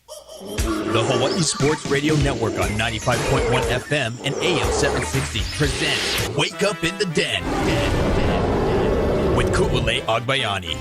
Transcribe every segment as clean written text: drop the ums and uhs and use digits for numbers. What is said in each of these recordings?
The Hawaii Sports Radio Network on 95.1 FM and AM 760 presents Wake Up in the Den with Ku'ule Agbayani.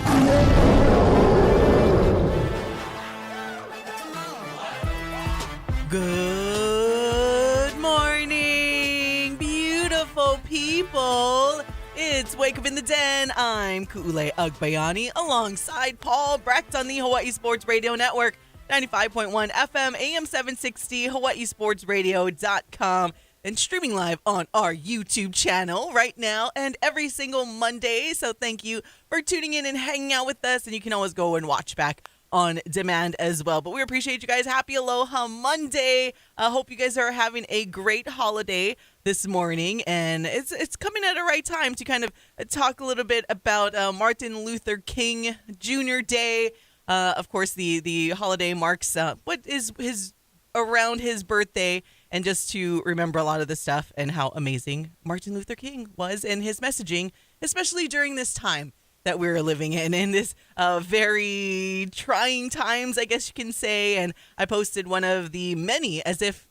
Good morning, beautiful people. It's Wake Up in the Den. I'm Ku'ule Agbayani alongside Paul Brecht on the Hawaii Sports Radio Network, 95.1 FM, AM 760, hawaiisportsradio.com, and streaming live on our YouTube channel right now and every single Monday. So thank you for tuning in and hanging out with us. And you can always go and watch back on demand as well. But we appreciate you guys. Happy Aloha Monday. I hope you guys are having a great holiday this morning. And it's coming at a right time to kind of talk a little bit about Martin Luther King Jr. Day. Of course, the holiday marks what is around his birthday, and just to remember a lot of the stuff and how amazing Martin Luther King was and his messaging, especially during this time that we're living in this very trying times, I guess you can say. And I posted one of the many, as if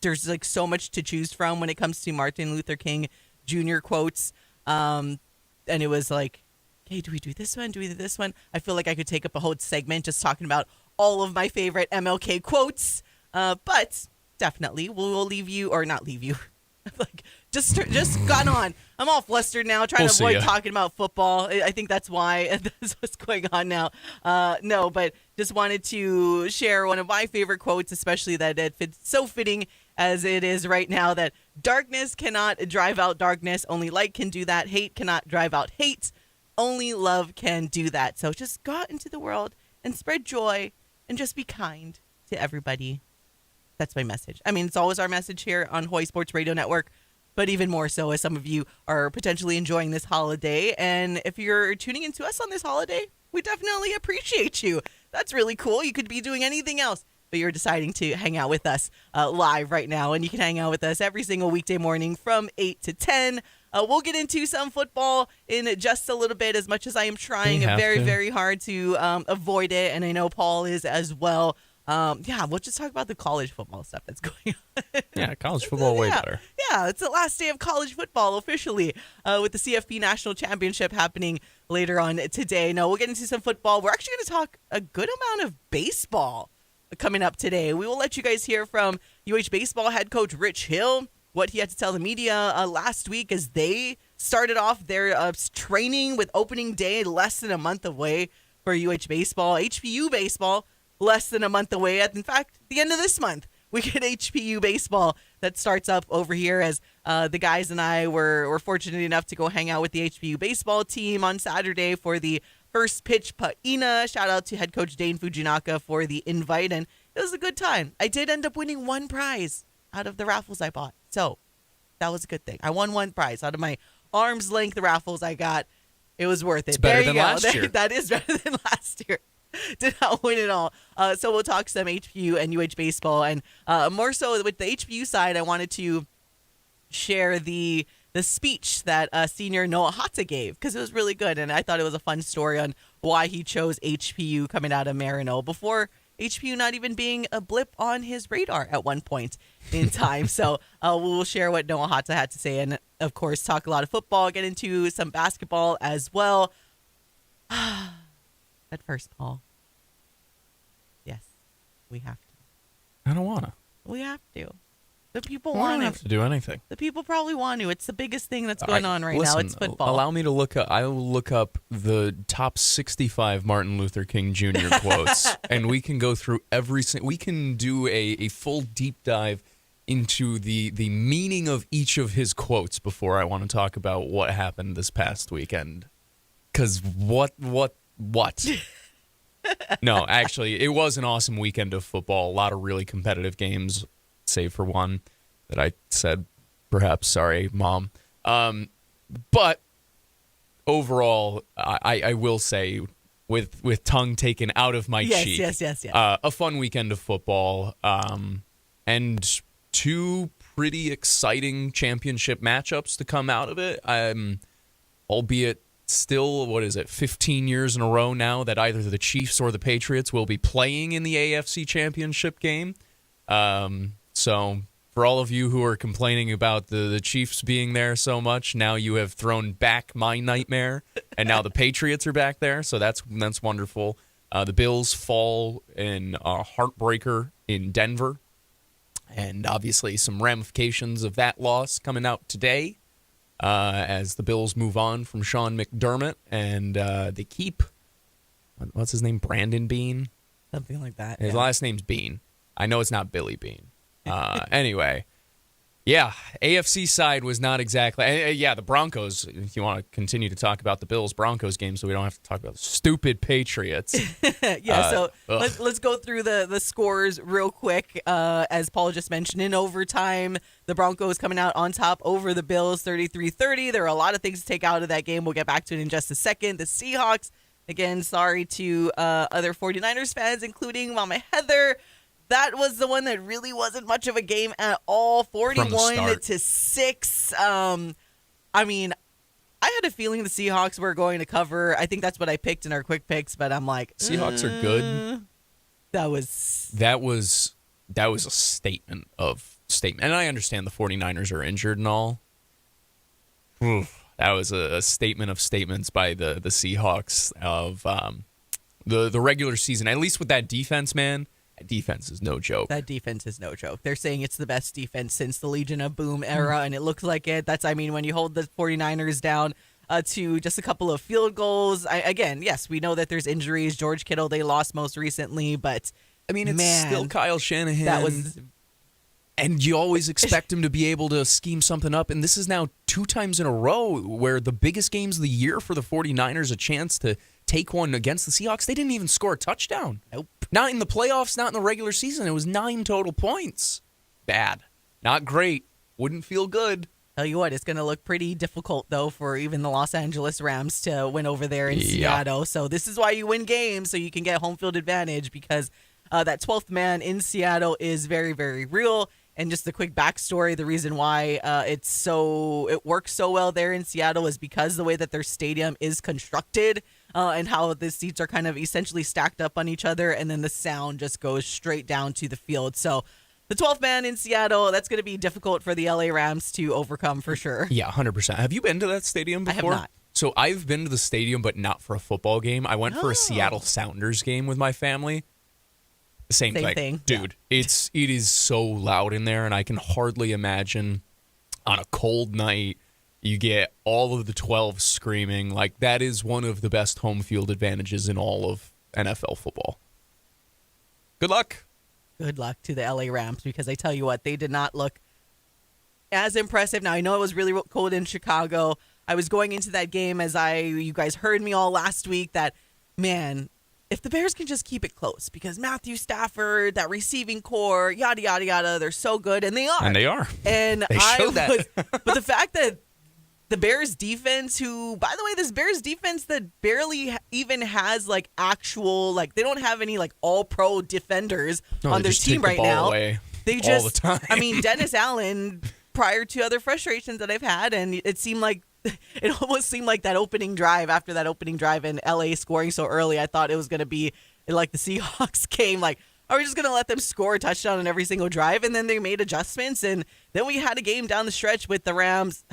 there's like so much to choose from when it comes to Martin Luther King Jr. quotes. And it was like, hey, do we do this one? Do we do this one? I feel like I could take up a whole segment just talking about all of my favorite MLK quotes. But definitely, we'll leave you, or not leave you. Like, just got on. I'm all flustered now, trying to avoid talking about football. I think that's why that's what's going on now. No, but just wanted to share one of my favorite quotes, especially that it fits so fitting as it is right now, that darkness cannot drive out darkness. Only light can do that. Hate cannot drive out hate. Only love can do that. So just go out into the world and spread joy and just be kind to everybody. That's my message. I mean, it's always our message here on Hawaii Sports Radio Network, but even more so as some of you are potentially enjoying this holiday. And if you're tuning into us on this holiday, we definitely appreciate you. That's really cool. You could be doing anything else, but you're deciding to hang out with us live right now. And you can hang out with us every single weekday morning from 8 to 10. We'll get into some football in just a little bit, as much as I am trying very hard to avoid it. And I know Paul is as well. We'll just talk about the college football stuff that's going on. Yeah, college football way better. Yeah, it's the last day of college football officially with the CFP National Championship happening later on today. No, we'll get into some football. We're actually going to talk a good amount of baseball coming up today. We will let you guys hear from UH baseball head coach Rich Hill, what he had to tell the media last week as they started off their training with opening day less than a month away for UH baseball. HPU baseball less than a month away. In fact, the end of this month, we get HPU baseball that starts up over here, as the guys and I were fortunate enough to go hang out with the HPU baseball team on Saturday for the first pitch Pa'ina. Shout out to head coach Dane Fujinaka for the invite, and it was a good time. I did end up winning one prize out of the raffles I bought, so that was a good thing. I won one prize out of my arm's length raffles I got. It was worth it. It's better than last year. That is better than last year. Did not win it all. So we'll talk some HPU and UH baseball, and more so with the HPU side, I wanted to share the speech that senior Noah Hata gave, because it was really good, and I thought it was a fun story on why he chose HPU coming out of Marino before HPU not even being a blip on his radar at one point in time. So we'll share what Noah Hata had to say, and of course talk a lot of football, get into some basketball as well. But first, Paul, yes, we have to. I don't want to. We have to. The people I want don't have to do anything. The people probably want to. It's the biggest thing that's going on right now. It's football. Allow me to look up. I will look up the top 65 Martin Luther King Jr. quotes, and we can go through every single. We can do a full deep dive into the meaning of each of his quotes before I want to talk about what happened this past weekend. Because what? No, actually, it was an awesome weekend of football. A lot of really competitive games, save for one that I said, perhaps, sorry, Mom. But overall, I will say, with tongue taken out of my cheek, yes. A fun weekend of football, and two pretty exciting championship matchups to come out of it. Albeit still, 15 years in a row now that either the Chiefs or the Patriots will be playing in the AFC Championship game. So for all of you who are complaining about the Chiefs being there so much, now you have thrown back my nightmare, and now the Patriots are back there, so that's wonderful. The Bills fall in a heartbreaker in Denver, and obviously some ramifications of that loss coming out today as the Bills move on from Sean McDermott, and they keep, what's his name, Brandon Bean? Something like that. His last name's Bean. I know it's not Billy Bean. Anyway, yeah, AFC side was not exactly. The Broncos, if you want to continue to talk about the Bills-Broncos game so we don't have to talk about the stupid Patriots. Let's go through the scores real quick. As Paul just mentioned, in overtime, the Broncos coming out on top over the Bills 33-30. There are a lot of things to take out of that game. We'll get back to it in just a second. The Seahawks, again, sorry to other 49ers fans, including Mama Heather. That was the one that really wasn't much of a game at all. 41-6. I mean, I had a feeling the Seahawks were going to cover. I think that's what I picked in our quick picks, but I'm like, Seahawks are good. That was a statement. And I understand the 49ers are injured and all. That was a statement of statements by the Seahawks of the regular season. At least with that defense, man. That defense is no joke. They're saying it's the best defense since the Legion of Boom era, and it looks like it. When you hold the 49ers down to just a couple of field goals. Yes, we know that there's injuries. George Kittle, they lost most recently, but I mean, it's still Kyle Shanahan. And you always expect him to be able to scheme something up. And this is now 2 times in a row where the biggest games of the year for the 49ers, a chance to take one against the Seahawks. They didn't even score a touchdown. Nope. Not in the playoffs, not in the regular season. It was 9 total points. Bad. Not great. Wouldn't feel good. Tell you what, it's going to look pretty difficult, though, for even the Los Angeles Rams to win over there in Seattle. So this is why you win games, so you can get home field advantage, because that 12th man in Seattle is very, very real. And just the quick backstory, the reason why it works so well there in Seattle is because the way that their stadium is constructed and how the seats are kind of essentially stacked up on each other, and then the sound just goes straight down to the field. So the 12th man in Seattle, that's going to be difficult for the LA Rams to overcome for sure. Yeah, 100%. Have you been to that stadium before? I have not. So I've been to the stadium, but not for a football game. I went for a Seattle Sounders game with my family. Same thing. Dude. Yeah. It is so loud in there, and I can hardly imagine on a cold night you get all of the 12 screaming. Like, that is one of the best home field advantages in all of NFL football. Good luck. Good luck to the LA Rams, because I tell you what, they did not look as impressive. Now, I know it was really cold in Chicago. I was going into that game you guys heard me all last week that, man, if the Bears can just keep it close, because Matthew Stafford, that receiving core, yada, yada, yada, they're so good, and they are. And they showed that. But the fact that the Bears defense, who, by the way, this Bears defense that barely even has, like, actual, like, they don't have any, like, all-pro defenders on their team right now. They just, all the time. I mean, Dennis Allen, prior to other frustrations that I've had, and it almost seemed like that opening drive, after that opening drive in LA scoring so early, I thought it was going to be like the Seahawks game. Like, are we just going to let them score a touchdown on every single drive? And then they made adjustments. And then we had a game down the stretch with the Rams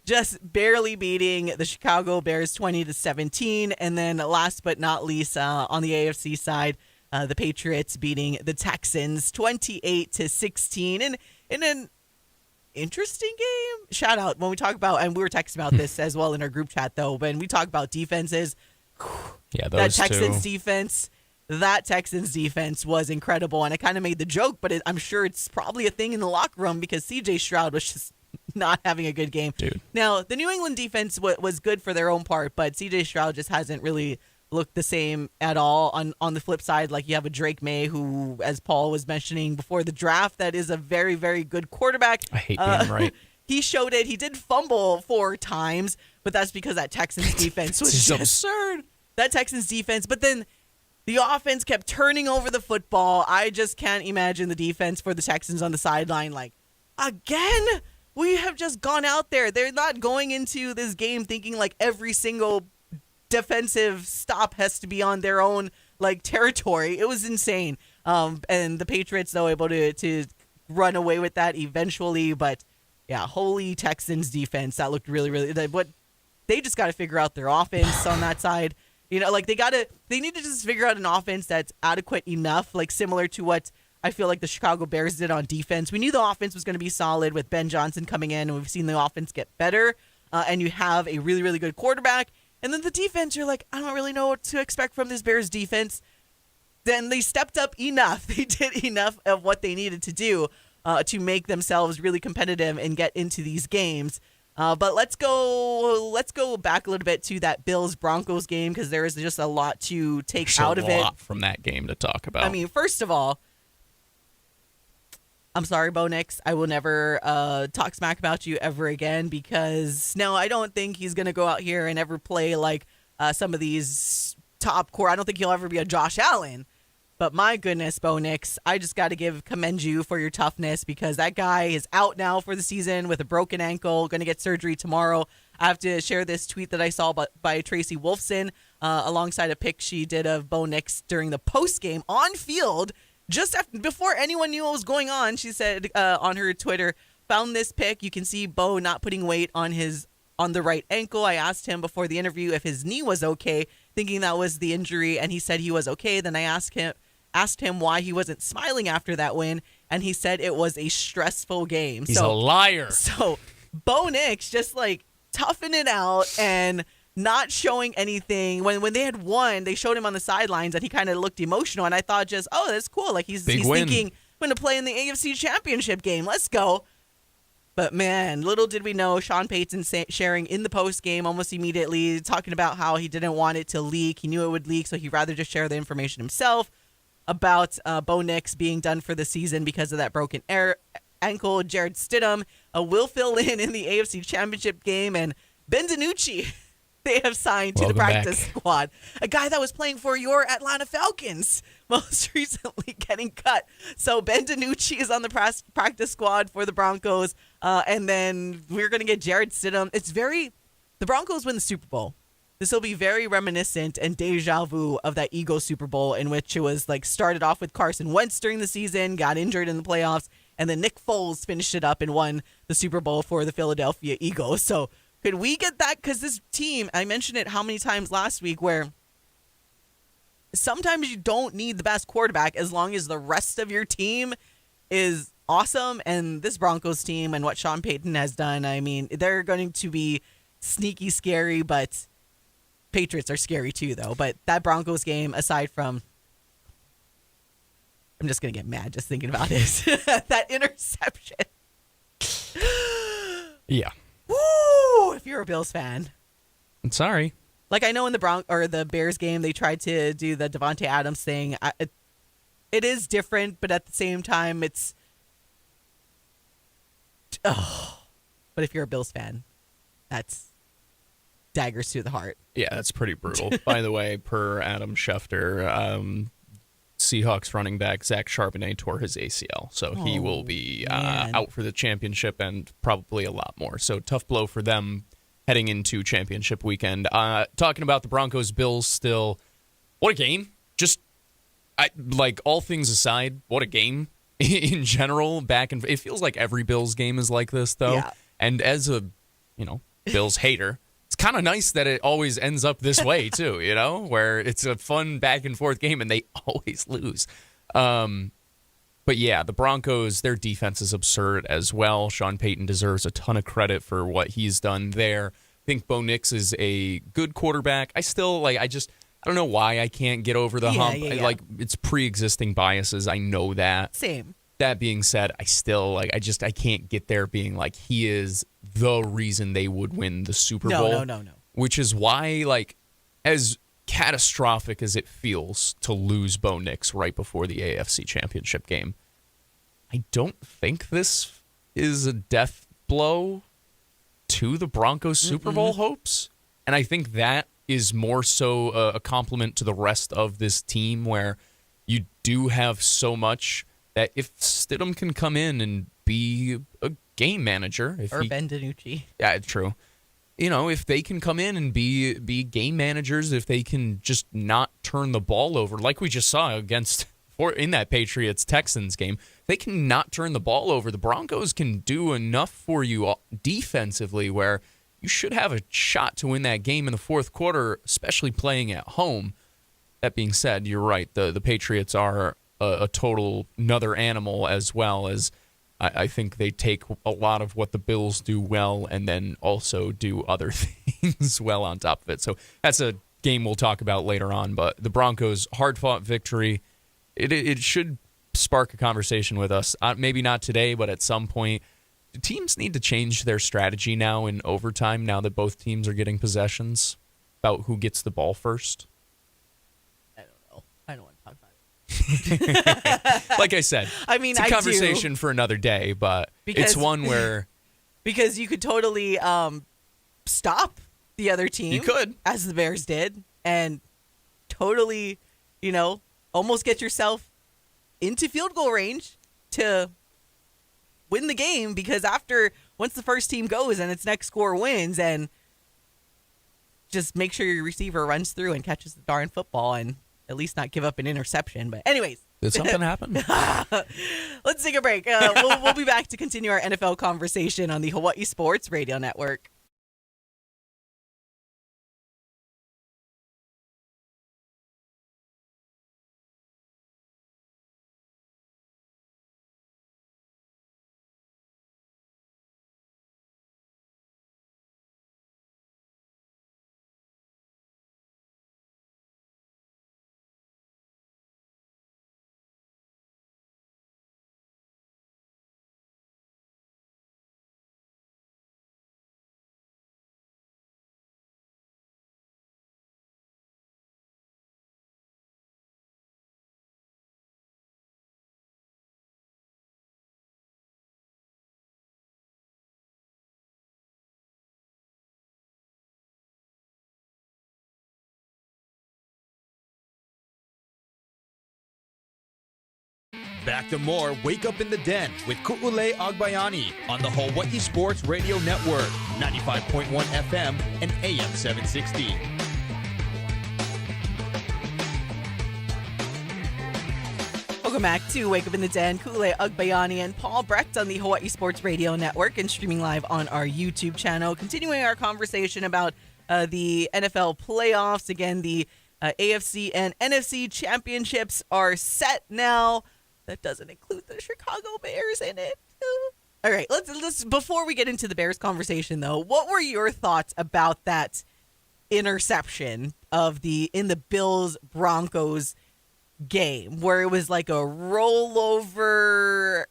just barely beating the Chicago Bears 20-17. And then last but not least, on the AFC side, the Patriots beating the Texans 28-16. And in an interesting game. Shout out when we talk about, and we were texting about this as well in our group chat, though, when we talk about defenses, that Texans defense was incredible. And I kind of made the joke, but I'm sure it's probably a thing in the locker room, because CJ Stroud was just not having a good game. Dude. Now, the New England defense was good for their own part, but CJ Stroud just hasn't really looked the same at all. On the flip side, like, you have a Drake May who, as Paul was mentioning before the draft, that is a very, very good quarterback. I hate being right. He showed it. He did fumble 4 times, but that's because that Texans defense was just absurd. That Texans defense, but then the offense kept turning over the football. I just can't imagine the defense for the Texans on the sideline, like, again? we have just gone out there. They're not going into this game thinking like every single defensive stop has to be on their own like territory. It was insane. And the Patriots, though, able to run away with that eventually. But yeah, holy Texans defense. That looked really, really, they just got to figure out their offense on that side. You know, like they need to just figure out an offense that's adequate enough, like similar to what I feel like the Chicago Bears did on defense. We knew the offense was going to be solid with Ben Johnson coming in, and we've seen the offense get better. And you have a really, really good quarterback. And then the defense, you're like, I don't really know what to expect from this Bears defense. Then they stepped up enough. They did enough of what they needed to do to make themselves really competitive and get into these games. But let's go back a little bit to that Bills-Broncos game because there is just a lot to take out of it. There's a lot from that game to talk about. I mean, first of all, I'm sorry, Bo Nix. I will never talk smack about you ever again because, no, I don't think he's going to go out here and ever play like some of these top core. I don't think he'll ever be a Josh Allen. But my goodness, Bo Nix, I just got to commend you for your toughness because that guy is out now for the season with a broken ankle, going to get surgery tomorrow. I have to share this tweet that I saw by Tracy Wolfson alongside a pic she did of Bo Nix during the post-game on field. Just before anyone knew what was going on, she said on her Twitter, found this pic. You can see Bo not putting weight on the right ankle. I asked him before the interview if his knee was okay, thinking that was the injury, and he said he was okay. Then I asked him why he wasn't smiling after that win, and he said it was a stressful game. He's a liar. So Bo Nix just like toughing it out and not showing anything. When they had won, they showed him on the sidelines and he kind of looked emotional. And I thought just, oh, that's cool. Like he's thinking, I'm going to play in the AFC Championship game. Let's go. But man, little did we know, Sean Payton sharing in the post game almost immediately, talking about how he didn't want it to leak. He knew it would leak, so he'd rather just share the information himself about Bo Nix being done for the season because of that broken ankle. Jared Stidham will fill in the AFC Championship game, and Ben DiNucci they have signed to the practice squad. A guy that was playing for your Atlanta Falcons most recently getting cut. So Ben DiNucci is on the practice squad for the Broncos. And then we're going to get Jared Stidham. The Broncos win the Super Bowl. This will be very reminiscent and deja vu of that Eagles Super Bowl in which it was like started off with Carson Wentz during the season, got injured in the playoffs, and then Nick Foles finished it up and won the Super Bowl for the Philadelphia Eagles. So could we get that? Because this team, I mentioned it how many times last week, where sometimes you don't need the best quarterback as long as the rest of your team is awesome. And this Broncos team and what Sean Payton has done, I mean, they're going to be sneaky scary, but Patriots are scary too, though. But that Broncos game, aside from, I'm just going to get mad just thinking about it. That interception. Yeah. Woo! If you're a Bills fan. I'm sorry. Like I know in the Bears game, they tried to do the Devontae Adams thing. It is different, but at the same time, it's. Oh. But if you're a Bills fan, that's daggers to the heart. Yeah, that's pretty brutal. By the way, per Adam Schefter, Seahawks running back Zach Charbonnet tore his ACL, so he will be out for the championship and probably a lot more. So tough blow for them heading into championship weekend. Talking about the Broncos-Bills still, what a game. Just, like, all things aside, what a game in general. It feels like every Bills game is like this, though. Yeah. And as a, Bills hater, it's kind of nice that it always ends up this way, too, where it's a fun back-and-forth game and they always lose. But, yeah, the Broncos, their defense is absurd as well. Sean Payton deserves a ton of credit for what he's done there. I think Bo Nix is a good quarterback. I still, I don't know why I can't get over the hump. Yeah. It's pre-existing biases. I know that. Same. That being said, I still, I can't get there being like, he is the reason they would win the Super Bowl. No. Which is why, as catastrophic as it feels to lose Bo Nix right before the AFC Championship game, I don't think this is a death blow to the Broncos Super Bowl hopes. And I think that is more so a compliment to the rest of this team, where you do have so much that if Stidham can come in and be a game manager. Or Ben DiNucci. Yeah, true. If they can come in and be game managers, if they can just not turn the ball over, like we just saw in that Patriots-Texans game, they can not turn the ball over. The Broncos can do enough for you defensively where you should have a shot to win that game in the fourth quarter, especially playing at home. That being said, you're right. The Patriots are a total another animal, as well as I think they take a lot of what the Bills do well and then also do other things well on top of it. So that's a game we'll talk about later on. But the Broncos' hard-fought victory, it should spark a conversation with us. Maybe not today, but at some point. Do teams need to change their strategy now in overtime, now that both teams are getting possessions, about who gets the ball first? I don't know. I don't want to talk about it. Like I said, it's a conversation for another day, but it's one where... Because you could totally stop the other team. You could. As the Bears did, and totally, almost get yourself into field goal range to win the game, because once the first team goes and its next score wins, and just make sure your receiver runs through and catches the darn football and at least not give up an interception. But anyways. Did something happen? Let's take a break. We'll be back to continue our NFL conversation on the Hawai'i Sports Radio Network. Back to more Wake Up in the Den with Ku'ulei Agbayani on the Hawai'i Sports Radio Network, 95.1 FM and AM 760. Welcome back to Wake Up in the Den. Ku'ulei Agbayani and Paul Brecht on the Hawai'i Sports Radio Network and streaming live on our YouTube channel. Continuing our conversation about the NFL playoffs. Again, the AFC and NFC championships are set now. That doesn't include the Chicago Bears in it. All right, let's before we get into the Bears conversation, though, what were your thoughts about that interception in the Bills Broncos game, where it was like a rollover?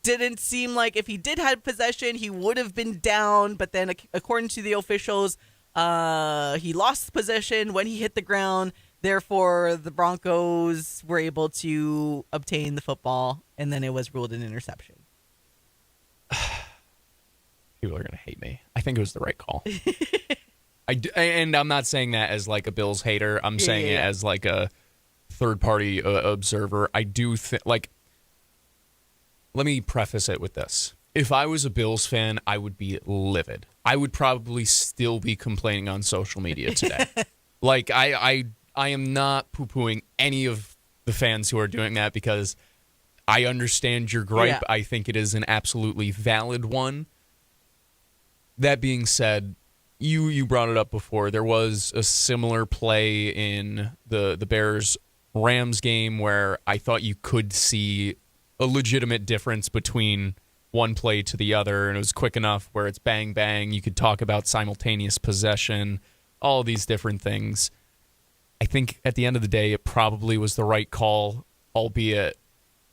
Didn't seem like if he did have possession, he would have been down, but then according to the officials, he lost possession when he hit the ground. Therefore, the Broncos were able to obtain the football, and then it was ruled an interception. People are going to hate me. I think it was the right call. And I'm not saying that as like a Bills hater. I'm saying it as like a third-party observer. I do think, let me preface it with this. If I was a Bills fan, I would be livid. I would probably still be complaining on social media today. I am not poo-pooing any of the fans who are doing that, because I understand your gripe. Yeah. I think it is an absolutely valid one. That being said, you brought it up before. There was a similar play in the Bears-Rams game where I thought you could see a legitimate difference between one play to the other, and it was quick enough where it's bang, bang. You could talk about simultaneous possession, all these different things. I think at the end of the day, it probably was the right call, albeit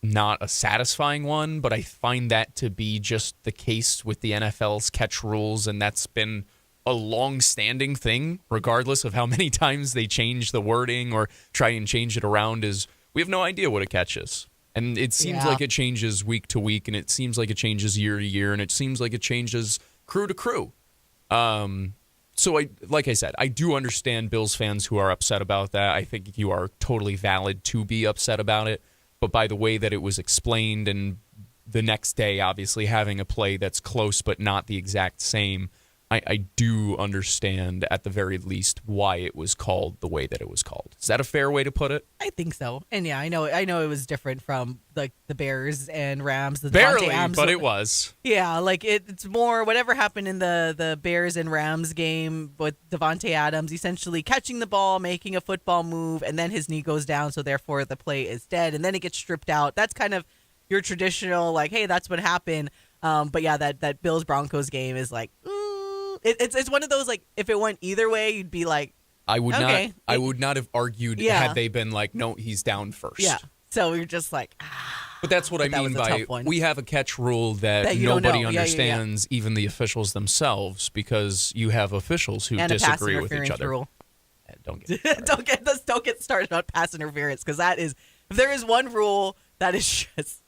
not a satisfying one, but I find that to be just the case with the NFL's catch rules, and that's been a long-standing thing, regardless of how many times they change the wording or try and change it around, is we have no idea what a catch is. And it seems like it changes week to week, and it seems like it changes year to year, and it seems like it changes crew to crew. So, like I said, I do understand Bills fans who are upset about that. I think you are totally valid to be upset about it. But by the way that it was explained and the next day, obviously having a play that's close but not the exact same, I do understand at the very least why it was called the way that it was called. Is that a fair way to put it? I think so. And yeah, I know it was different from like the Bears and Rams. The Barely, Devontae Adams, but it was. Yeah, like it's more whatever happened in the Bears and Rams game with Devontae Adams essentially catching the ball, making a football move, and then his knee goes down, so therefore the play is dead, and then it gets stripped out. That's kind of your traditional, like, hey, that's what happened. But yeah, that Bills Broncos game is like, it's one of those, like, if it went either way, you'd be like, I would okay. I would not have argued had they been like, no, he's down first. Yeah. So you're just like, But that's what I mean by we have a catch rule that nobody understands, even the officials themselves, because you have officials who disagree with each other. Rule. Don't get started on pass interference, because that is, if there is one rule that is just,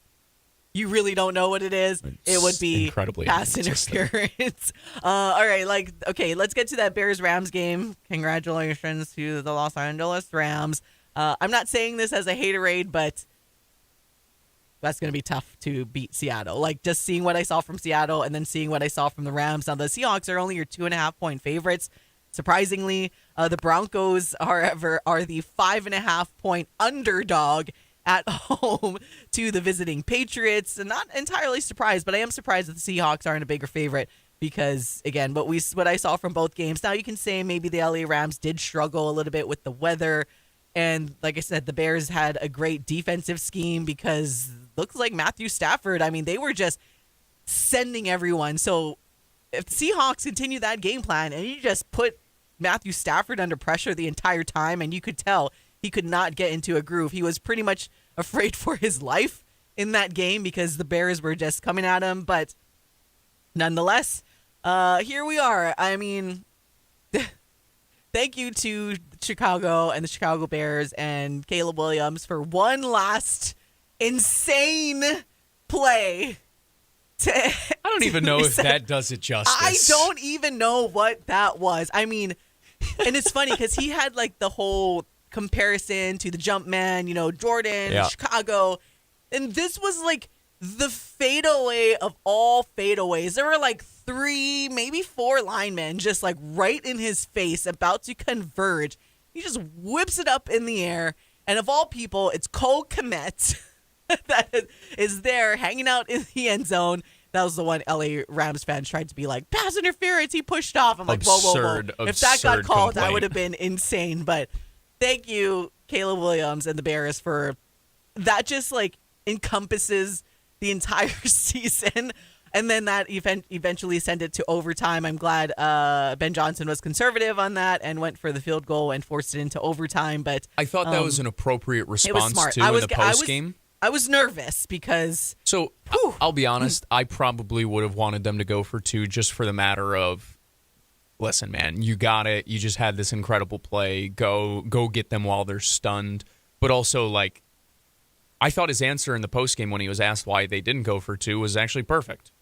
you really don't know what it is, it would be incredibly pass interference. All right, let's get to that Bears-Rams game. Congratulations to the Los Angeles Rams. I'm not saying this as a haterade, but that's going to be tough to beat Seattle. Like, just seeing what I saw from Seattle and then seeing what I saw from the Rams. Now, the Seahawks are only your 2.5-point favorites. Surprisingly, the Broncos, however, are the 5.5-point underdog at home to the visiting Patriots. And not entirely surprised, but I am surprised that the Seahawks aren't a bigger favorite because, again, what I saw from both games. Now, you can say maybe the LA Rams did struggle a little bit with the weather. And like I said, the Bears had a great defensive scheme because looks like Matthew Stafford, I mean, they were just sending everyone. So if the Seahawks continue that game plan and you just put Matthew Stafford under pressure the entire time, and you could tell he could not get into a groove. He was pretty much afraid for his life in that game because the Bears were just coming at him. But nonetheless, here we are. I mean, thank you to Chicago and the Chicago Bears and Caleb Williams for one last insane play. I don't even know if that does it justice. I don't even know what that was. I mean, and it's funny because he had like the whole comparison to the jump man, Jordan, Chicago. And this was like the fadeaway of all fadeaways. There were like 3, maybe 4 linemen just like right in his face about to converge. He just whips it up in the air. And of all people, it's Cole Kmet that is there hanging out in the end zone. That was the one LA Rams fans tried to be like, pass interference, he pushed off. I'm like, whoa. If that got called, I would have been insane. But thank you, Caleb Williams and the Bears, for that. Just like encompasses the entire season. And then that eventually sent it to overtime. I'm glad Ben Johnson was conservative on that and went for the field goal and forced it into overtime. But I thought that was an appropriate response too in the post game. I was nervous because... So, I'll be honest, I probably would have wanted them to go for 2 just for the matter of, listen, man, you got it. You just had this incredible play. Go get them while they're stunned. But also, like, I thought his answer in the postgame when he was asked why they didn't go for 2 was actually perfect,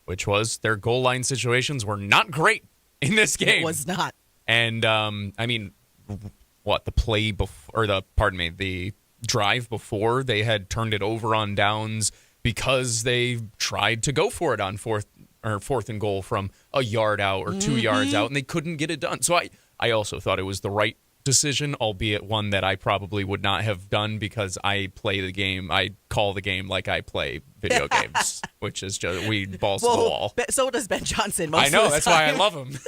which was their goal line situations were not great in this game. It was not. And, I mean, the play before, the drive before, they had turned it over on downs because they tried to go for it on fourth and goal from a yard out or 2 yards out, and they couldn't get it done. So I also thought it was the right decision, albeit one that I probably would not have done because I play the game. I call the game like I play video games, which is just we balls to the wall. So does Ben Johnson. I know, that's why I love him.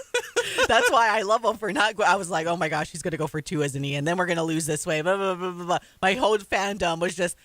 That's why I love him for not. I was like, oh my gosh, he's going to go for 2, isn't he? And then we're going to lose this way. Blah, blah, blah, blah, blah. My whole fandom was just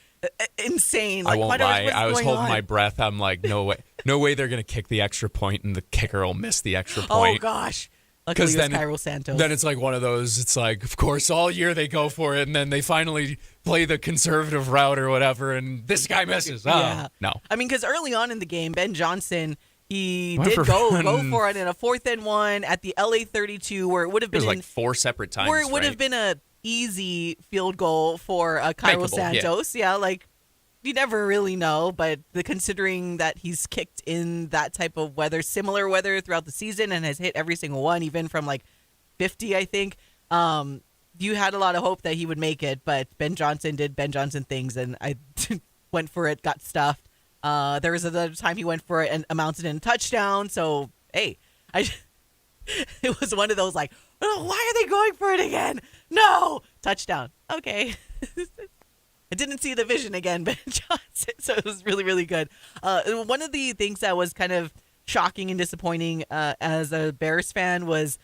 insane. Like, I won't lie. I was holding my breath. I'm like, no way they're going to kick the extra point and the kicker will miss the extra point. Oh gosh. Luckily it was Cairo Santos. Then it's like one of those, it's like, of course, all year they go for it, and then they finally play the conservative route or whatever, and this guy misses. Yeah. No. I mean, because early on in the game, Ben Johnson, he did go for it in a 4th and 1 at the LA 32, where it would have been like 4 separate times, where it would have been a easy field goal for Cairo Santos. Yeah, like, you never really know, but considering that he's kicked in that type of weather, similar weather throughout the season, and has hit every single one, even from like 50, I think, you had a lot of hope that he would make it, but Ben Johnson did Ben Johnson things, and I went for it, got stuffed. There was another time he went for it and amounted in a touchdown. So, hey, it was one of those like, oh, why are they going for it again? No, touchdown. Okay. I didn't see the vision again, Ben Johnson, so it was really, really good. One of the things that was kind of shocking and disappointing as a Bears fan was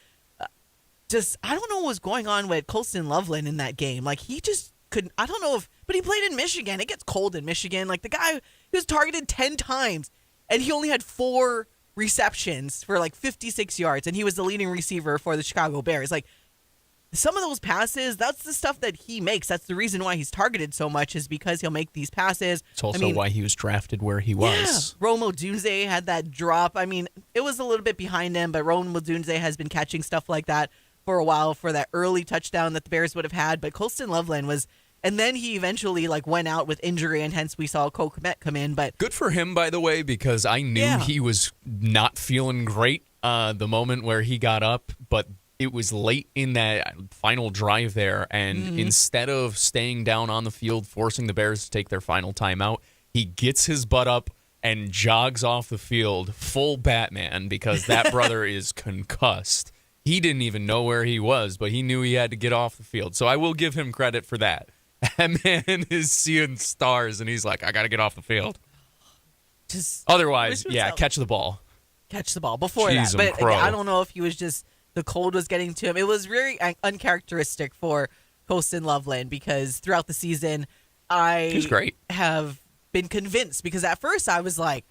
just, I don't know what was going on with Colston Loveland in that game. Like, he just couldn't, I don't know if, but he played in Michigan. It gets cold in Michigan. Like, the guy, he was targeted 10 times, and he only had 4 receptions for like 56 yards, and he was the leading receiver for the Chicago Bears. Like, some of those passes, that's the stuff that he makes. That's the reason why he's targeted so much, is because he'll make these passes. It's also why he was drafted where he was. Yeah. Rome Odunze had that drop. I mean, it was a little bit behind him, but Rome Odunze has been catching stuff like that for a while for that early touchdown that the Bears would have had. But Colston Loveland was, and then he eventually like went out with injury, and hence we saw Cole Kmet come in. But good for him, by the way, because I knew he was not feeling great the moment where he got up, but it was late in that final drive there, and instead of staying down on the field, forcing the Bears to take their final timeout, he gets his butt up and jogs off the field full Batman, because that brother is concussed. He didn't even know where he was, but he knew he had to get off the field. So I will give him credit for that. That man is seeing stars, and he's like, I got to get off the field. Otherwise, catch the ball. Catch the ball before Jeez, that. But I don't know if he was just, the cold was getting to him. It was very uncharacteristic for Colston Loveland, because throughout the season, He's great. have been convinced, because at first I was like,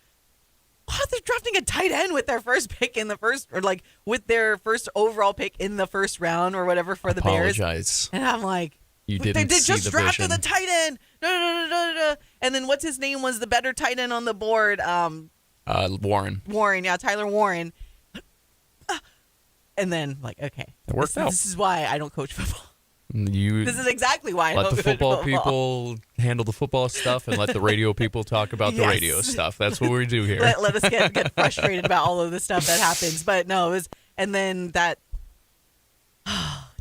wow, they're drafting a tight end with their first pick in the first, or like with their first overall pick in the first round or whatever for the Bears. And I'm like, you didn't they see just the drafted vision. the tight end. No. And then what's his name was the better tight end on the board? Warren. Warren, Tyler Warren. And then, like, okay. It worked out. This is why I don't coach football. This is exactly why I don't let the coach football people handle the football stuff, and let the radio people talk about the radio stuff. That's what we do here. Let us get frustrated about all of the stuff that happens. But no, it was, and then that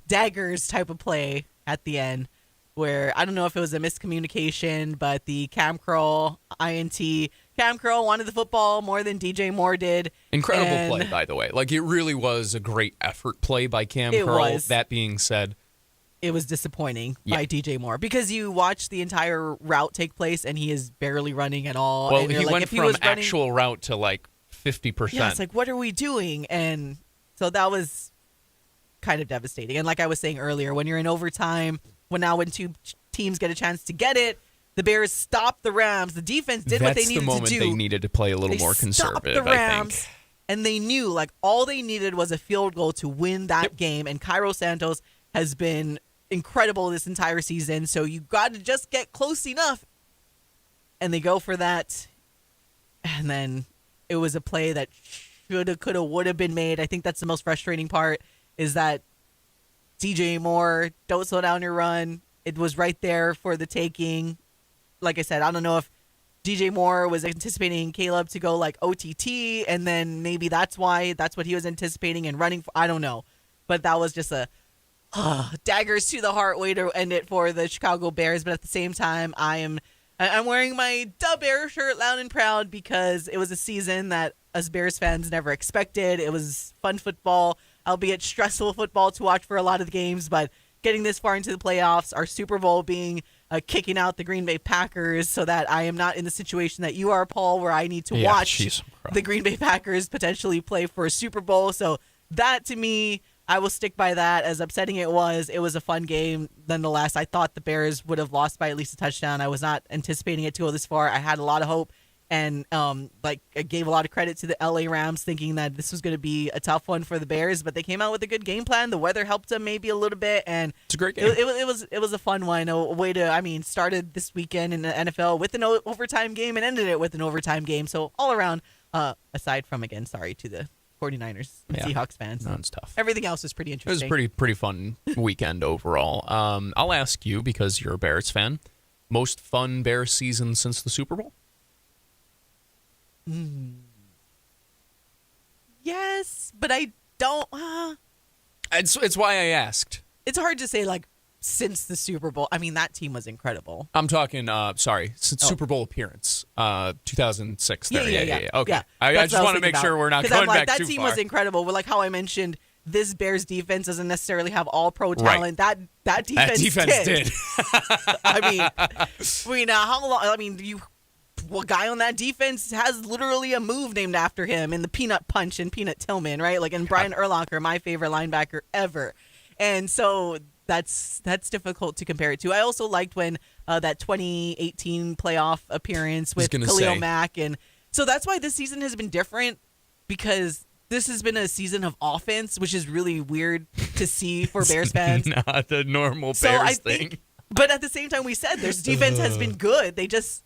daggers type of play at the end, where I don't know if it was a miscommunication, but the Cam Curl INT. Cam Curl wanted the football more than DJ Moore did. Incredible play, by the way. Like, it really was a great effort play by Cam Curl. That being said, it was disappointing by DJ Moore, because you watch the entire route take place and he is barely running at all. Well, and he like, went if from he was running, actual route to like 50%. Yeah, it's like, what are we doing? And so that was kind of devastating. And like I was saying earlier, when you're in overtime, when two teams get a chance to get it, the Bears stopped the Rams. The defense did what they needed to do. That's the moment they needed to play a little more conservative, stopped the Rams, I think. And they knew, like, all they needed was a field goal to win that game. And Cairo Santos has been incredible this entire season. So you got to just get close enough. And they go for that. And then it was a play that shoulda, coulda, woulda been made. I think that's the most frustrating part, is that DJ Moore, don't slow down your run. It was right there for the taking. Like I said, I don't know if DJ Moore was anticipating Caleb to go like OTT, and then maybe that's what he was anticipating and running for. I don't know. But that was just a daggers to the heart way to end it for the Chicago Bears. But at the same time, I'm wearing my Da Bear shirt loud and proud, because it was a season that us Bears fans never expected. It was fun football, albeit stressful football to watch for a lot of the games, but getting this far into the playoffs, our Super Bowl being kicking out the Green Bay Packers, so that I am not in the situation that you are, Paul, where I need to watch the Green Bay Packers potentially play for a Super Bowl. So that, to me, I will stick by that. As upsetting it was a fun game nonetheless. I thought the Bears would have lost by at least a touchdown. I was not anticipating it to go this far. I had a lot of hope, and I gave a lot of credit to the LA Rams, thinking that this was going to be a tough one for the Bears, but they came out with a good game plan. The weather helped them maybe a little bit, and it's a great game. It was a fun one. A way to, started this weekend in the NFL with an overtime game and ended it with an overtime game. So all around, aside from, again, sorry to the 49ers and Seahawks fans. No, it's tough. Everything else was pretty interesting. It was pretty fun weekend overall. I'll ask you, because you're a Bears fan, most fun Bears season since the Super Bowl? Yes, but I don't. It's why I asked. It's hard to say, like, since the Super Bowl. I mean, that team was incredible. I'm talking, Super Bowl appearance, 2006. There. Yeah. Okay. Yeah, I just want to make sure we're not going back that too team far. was incredible. But like how I mentioned, this Bears defense doesn't necessarily have all pro talent. Right. That defense did. I mean, how long? I mean, a guy on that defense has literally a move named after him in the Peanut Punch and Peanut Tillman, right? Like, and Brian Urlacher, my favorite linebacker ever. And so that's difficult to compare it to. I also liked when that 2018 playoff appearance with Khalil Mack, and so that's why this season has been different, because this has been a season of offense, which is really weird to see for Bears fans. Not the normal Bears thing. But at the same time, we said their defense has been good. They just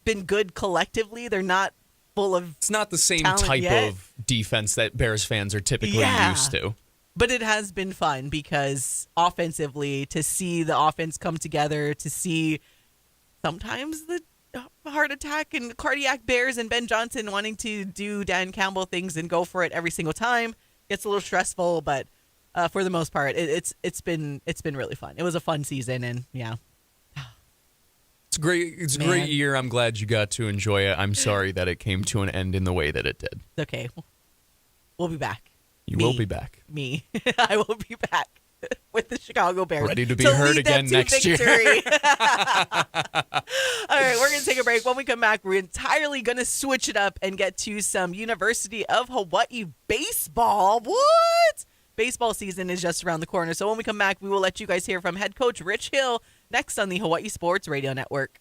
been good collectively. They're not full of It's not the same type of defense that Bears fans are typically used to. But it has been fun because offensively, to see the offense come together, to see sometimes the heart attack and cardiac Bears and Ben Johnson wanting to do Dan Campbell things and go for it every single time gets a little stressful, but for the most part, it's been really fun. It was a fun season, and yeah. It's great. It's a great year. I'm glad you got to enjoy it. I'm sorry that it came to an end in the way that it did. It's okay. We'll be back. You will be back. Me. I will be back with the Chicago Bears. Ready to be heard again next year. All right, we're going to take a break. When we come back, we're entirely going to switch it up and get to some University of Hawaii baseball. What? Baseball season is just around the corner. So when we come back, we will let you guys hear from head coach Rich Hill next on the Hawai'i Sports Radio Network.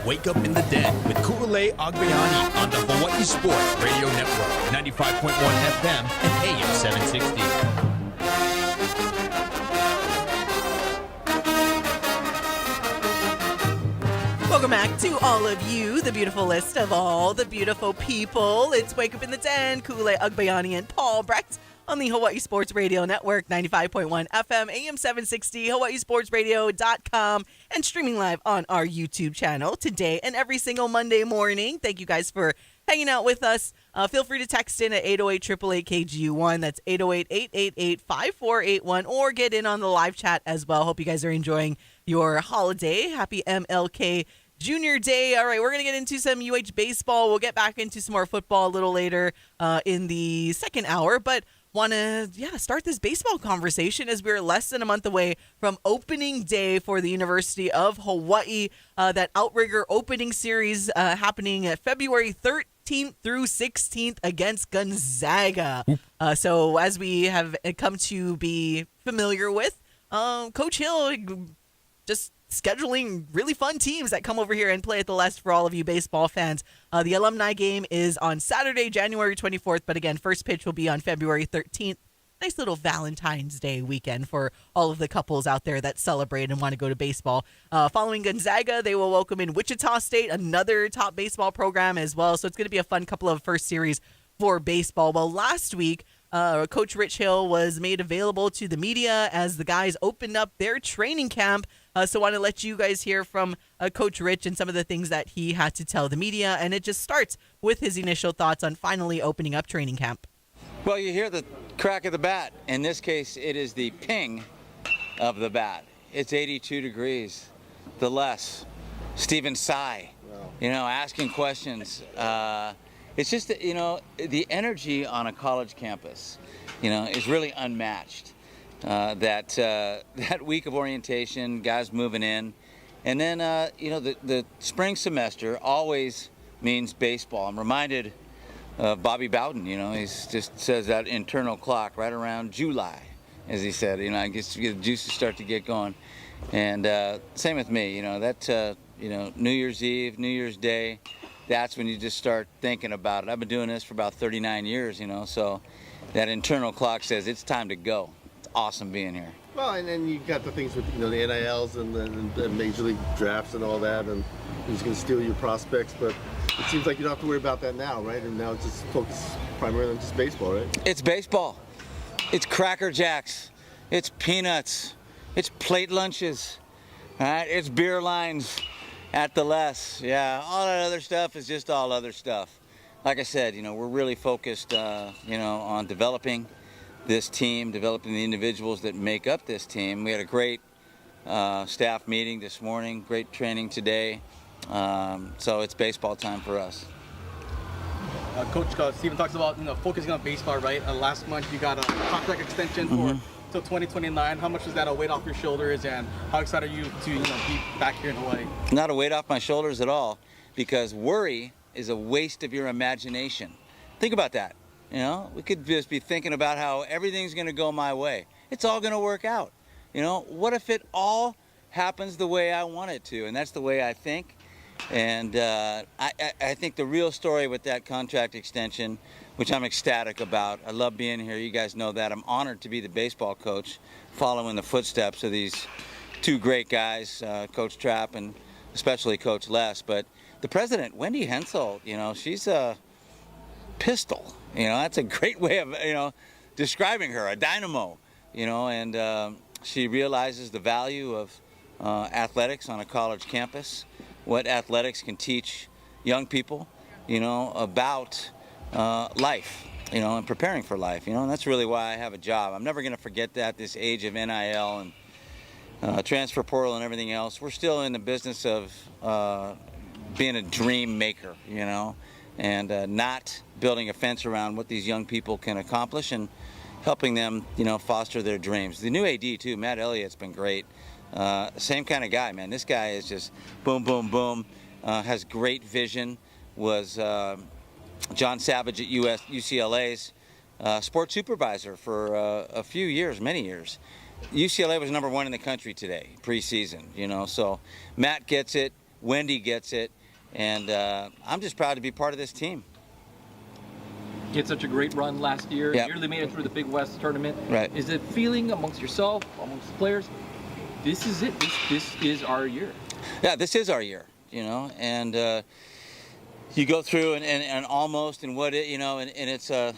Wake Up in the Den with Ku'ulei Agbayani on the Hawai'i Sports Radio Network, 95.1 FM and AM 760. Welcome back to all of you, the beautiful list of all the beautiful people. It's Wake Up in the Den, Ku'ulei Agbayani and Paul Brecht on the Hawai'i Sports Radio Network, 95.1 FM, AM 760, hawaiisportsradio.com, and streaming live on our YouTube channel today and every single Monday morning. Thank you guys for hanging out with us. Feel free to text in at 808-888-KGU1. That's 808-888-5481, or get in on the live chat as well. Hope you guys are enjoying your holiday. Happy MLK Junior Day. All right, we're going to get into some UH baseball. We'll get back into some more football a little later in the second hour, but want to start this baseball conversation as we're less than a month away from opening day for the University of Hawaii. That Outrigger opening series happening at February 13th through 16th against Gonzaga. So as we have come to be familiar with, Coach Hill just scheduling really fun teams that come over here and play at the Lest for all of you baseball fans. The alumni game is on Saturday, January 24th, but again, first pitch will be on February 13th. Nice little Valentine's Day weekend for all of the couples out there that celebrate and want to go to baseball. Following Gonzaga, they will welcome in Wichita State, another top baseball program as well. So it's going to be a fun couple of first series for baseball. Well, last week, Coach Rich Hill was made available to the media as the guys opened up their training camp. So I want to let you guys hear from Coach Rich and some of the things that he had to tell the media. And it just starts with his initial thoughts on finally opening up training camp. Well, you hear the crack of the bat. In this case, it is the ping of the bat. It's 82 degrees. The less. Stephen Tsai, asking questions. It's just that, the energy on a college campus, is really unmatched. That week of orientation, guys moving in. And then, the spring semester always means baseball. I'm reminded of Bobby Bowden, he just says that internal clock right around July, as he said, I guess the juices start to get going. And same with me, New Year's Eve, New Year's Day, that's when you just start thinking about it. I've been doing this for about 39 years, so that internal clock says it's time to go. It's awesome being here. Well, and then you got the things with, the NILs and the Major League drafts and all that, and who's going to steal your prospects, but it seems like you don't have to worry about that now, right? And now it's just focused primarily on just baseball, right? It's baseball. It's Cracker Jacks. It's peanuts. It's plate lunches. Right? It's beer lines at the less. Yeah, all that other stuff is just all other stuff. Like I said, we're really focused, on developing this team, developing the individuals that make up this team. We had a great staff meeting this morning, great training today. So it's baseball time for us. Coach Stephen talks about focusing on baseball, right? Last month you got a contract extension for till 2029. How much is that a weight off your shoulders, and how excited are you to be back here in Hawaii? Not a weight off my shoulders at all, because worry is a waste of your imagination. Think about that. We could just be thinking about how everything's going to go my way. It's all going to work out. What if it all happens the way I want it to? And that's the way I think. And I think the real story with that contract extension, which I'm ecstatic about. I love being here. You guys know that. I'm honored to be the baseball coach, following the footsteps of these two great guys, Coach Trapp and especially Coach Les. But the president, Wendy Hensel, she's a pistol. That's a great way of, describing her, a dynamo, and she realizes the value of athletics on a college campus, what athletics can teach young people, about life, and preparing for life, and that's really why I have a job. I'm never going to forget that, this age of NIL and transfer portal and everything else. We're still in the business of being a dream maker, and not building a fence around what these young people can accomplish and helping them, foster their dreams. The new AD too, Matt Elliott's been great. Same kind of guy, man. This guy is just boom, boom, boom. Has great vision. Was John Savage at UCLA's sports supervisor for a few years, many years. UCLA was #1 in the country today, preseason, so Matt gets it, Wendy gets it, and I'm just proud to be part of this team. You had such a great run last year. Yep. You nearly made it through the Big West tournament. Right. Is it feeling amongst yourself, amongst the players, this is it, this is our year? Yeah, this is our year, and you go through and almost, and what it, and it's a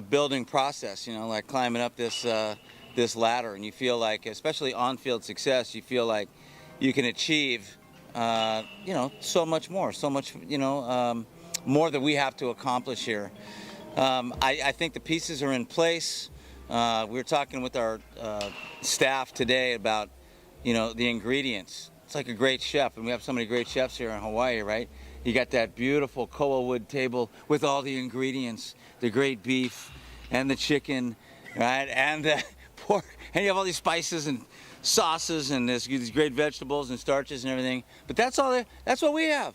building process, like climbing up this ladder, and you feel like, especially on-field success, you feel like you can achieve, so much more, more that we have to accomplish here. I think the pieces are in place. We were talking with our staff today about, the ingredients. It's like a great chef, and we have so many great chefs here in Hawaii, right? You got that beautiful koa wood table with all the ingredients, the great beef and the chicken, right? And the pork, and you have all these spices and sauces and these great vegetables and starches and everything. But that's what we have.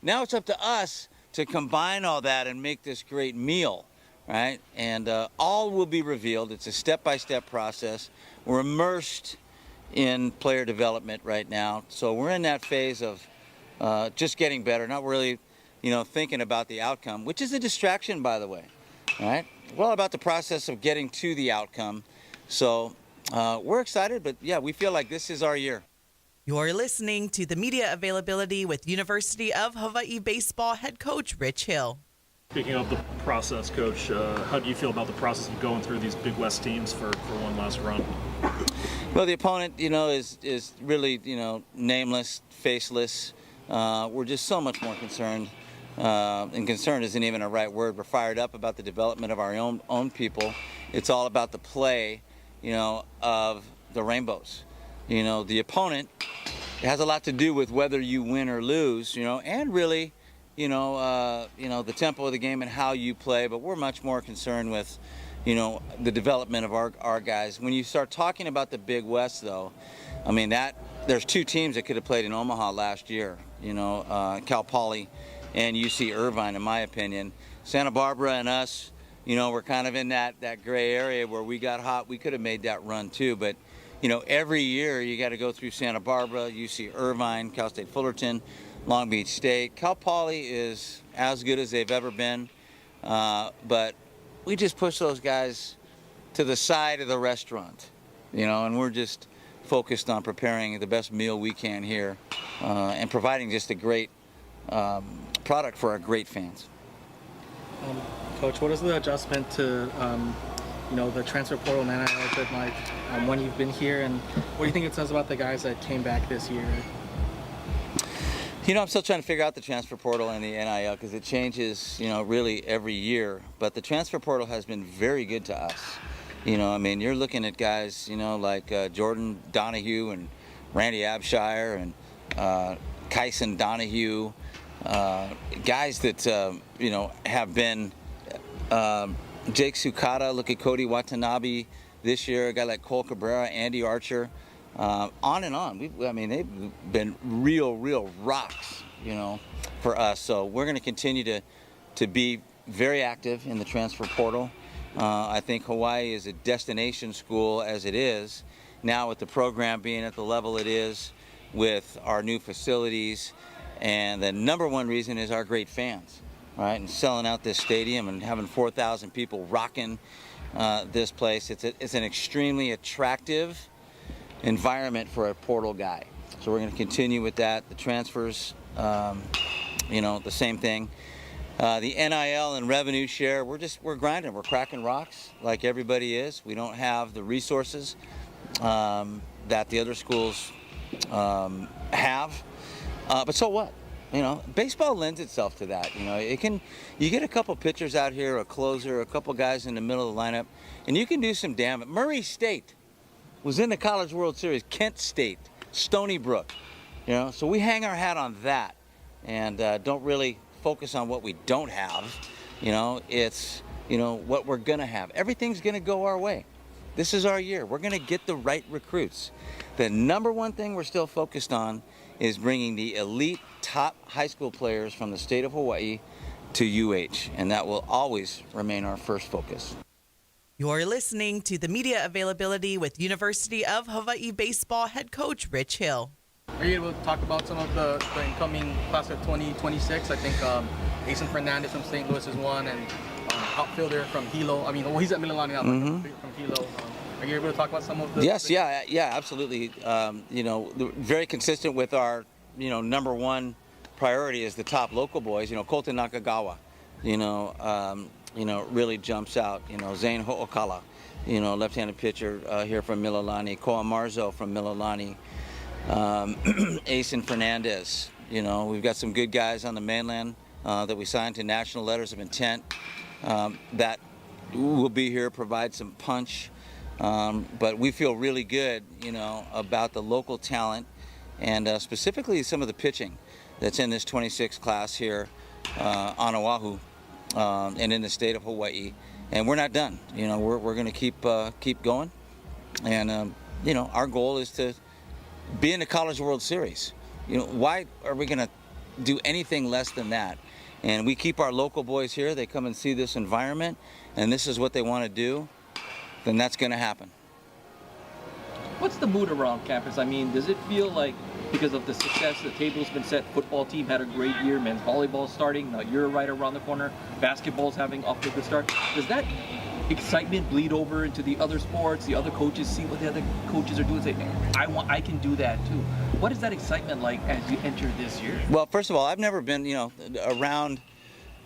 Now it's up to us to combine all that and make this great meal, right? And all will be revealed. It's a step-by-step process. We're immersed in player development right now. So we're in that phase of just getting better, not really, thinking about the outcome, which is a distraction, by the way, right? We're all about the process of getting to the outcome. So we're excited, but yeah, we feel like this is our year. You're listening to the media availability with University of Hawaii baseball head coach Rich Hill. Speaking of the process, Coach, how do you feel about the process of going through these Big West teams for one last run? Well, the opponent, is really, nameless, faceless. We're just so much more concerned, and concerned isn't even a right word. We're fired up about the development of our own people. It's all about the play, of the Rainbows. The opponent, it has a lot to do with whether you win or lose, and really, the tempo of the game and how you play. But we're much more concerned with, the development of our guys. When you start talking about the Big West, though, there's two teams that could have played in Omaha last year, Cal Poly and UC Irvine, in my opinion. Santa Barbara and us, we're kind of in that gray area where we got hot. We could have made that run too, but every year you got to go through Santa Barbara, UC Irvine, Cal State Fullerton, Long Beach State. Cal Poly is as good as they've ever been, but we just push those guys to the side of the restaurant, and we're just focused on preparing the best meal we can here, and providing just a great product for our great fans. Coach, what is the adjustment to, the transfer portal and NIL been like when you've been here, and what do you think it says about the guys that came back this year? I'm still trying to figure out the transfer portal and the NIL because it changes, really every year. But the transfer portal has been very good to us. You're looking at guys, like Jordan Donahue and Randy Abshire and Kyson Donahue, guys that, have been Jake Sukata, look at Cody Watanabe this year, a guy like Cole Cabrera, Andy Archer. On and on. They've been real rocks, for us. So we're going to continue to be very active in the transfer portal. I think Hawaii is a destination school as it is. Now with the program being at the level it is, with our new facilities, and the number one reason is our great fans, right? And selling out this stadium and having 4,000 people rocking this place. It's an extremely attractive environment for a portal guy. So we're going to continue with that. The transfers, the same thing. The NIL and revenue share, we're grinding. We're cracking rocks like everybody is. We don't have the resources that the other schools have. But so what? Baseball lends itself to that. You get a couple pitchers out here, a closer, a couple guys in the middle of the lineup, and you can do some damage. Murray State was in the College World Series. Kent State, Stony Brook, so we hang our hat on that and don't really focus on what we don't have. It's what we're gonna have. Everything's gonna go our way. This is our year. We're gonna get the right recruits. The number one thing we're still focused on is bringing the elite top high school players from the state of Hawaii to UH, and that will always remain our first focus. You're listening to the media availability with University of Hawaii baseball head coach Rich Hill. Are you able to talk about some of the incoming class of 2026? I think Asen Fernandez from St. Louis is one, and outfielder from Hilo. He's at Mililani now, but from Hilo. Are you able to talk about some of the? Yes, yeah, absolutely. Very consistent with our, number one priority is the top local boys. Colton Nakagawa, really jumps out. Zane Ho'okala, left-handed pitcher here from Mililani. Koa Marzo from Mililani. Asen Fernandez. We've got some good guys on the mainland that we signed to national letters of intent that will be here, provide some punch. But we feel really good, about the local talent and specifically some of the pitching that's in this 26 class here on Oahu and in the state of Hawaii. And we're not done. We're going to keep going. And, our goal is to be in the College World Series. Why are we going to do anything less than that? And we keep our local boys here. They come and see this environment, and this is what they want to do. Then that's going to happen. What's the mood around campus? Does it feel like because of the success, the table's been set, football team had a great year, men's volleyball starting, now you're right around the corner, basketball's having off to a good start. Does that excitement bleed over into the other sports? The other coaches see what the other coaches are doing, say, I can do that too. What is that excitement like as you enter this year? Well, first of all, I've never been, around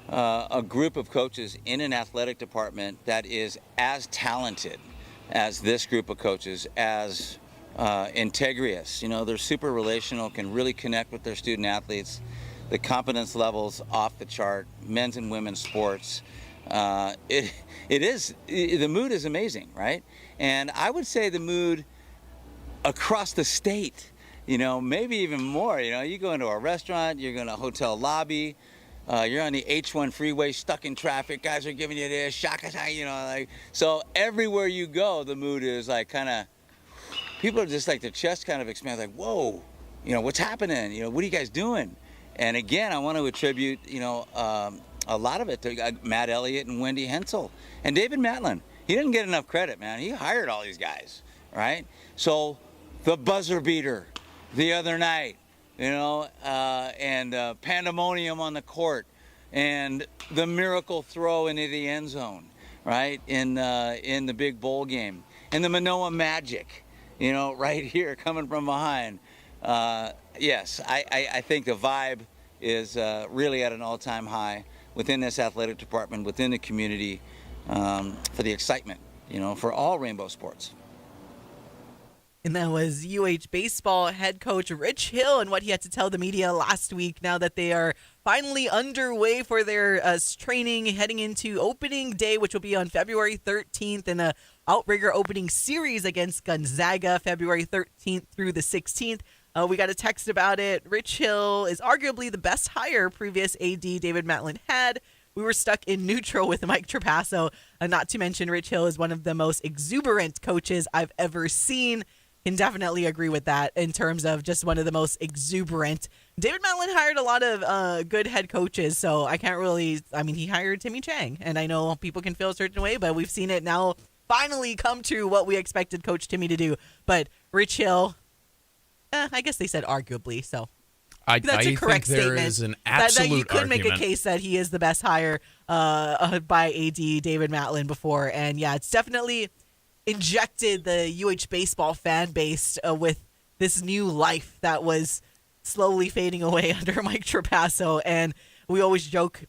a group of coaches in an athletic department that is as talented as this group of coaches, as integrous. You know, they're super relational, can really connect with their student athletes. The competence levels off the chart, men's and women's sports. The mood is amazing, right? And I would say the mood across the state, you know, maybe even more. You know, you go into a restaurant, you're in a hotel lobby, you're on the H1 freeway, stuck in traffic, guys are giving you this, shaka, you know, like, so everywhere you go, the mood is like kind of, people are just like, their chest kind of expands, like, whoa, you know, what's happening? You know, what are you guys doing? And again, I want to attribute, you know, a lot of it to Matt Elliott and Wendy Hensel and David Matlin. He didn't get enough credit, man. He hired all these guys, right? So the buzzer beater the other night, you know, and pandemonium on the court, and the miracle throw into the end zone, right, in the big bowl game, and the Manoa Magic, you know, right here coming from behind. Yes, I think the vibe is really at an all-time high within this athletic department, within the community, for the excitement, you know, for all rainbow sports. And that was UH baseball head coach Rich Hill and what he had to tell the media last week, now that they are finally underway for their training heading into opening day, which will be on February 13th, in a outrigger opening series against Gonzaga, February 13th through the 16th. We got a text about it. Rich Hill is arguably the best hire previous AD David Matlin had. We were stuck in neutral with Mike Trapasso. Not to mention, Rich Hill is one of the most exuberant coaches I've ever seen. Can definitely agree with that in terms of just one of the most exuberant. David Matlin hired a lot of good head coaches, so I can't really, I mean, he hired Timmy Chang, and I know people can feel a certain way, but we've seen it now finally come to what we expected Coach Timmy to do. But Rich Hill, I guess they said arguably, so that's a correct think there statement. is an absolute that you could argument. make a case that he is the best hire by AD David Matlin before, and yeah, it's definitely injected the UH baseball fan base with this new life that was slowly fading away under Mike Trapasso. And we always joke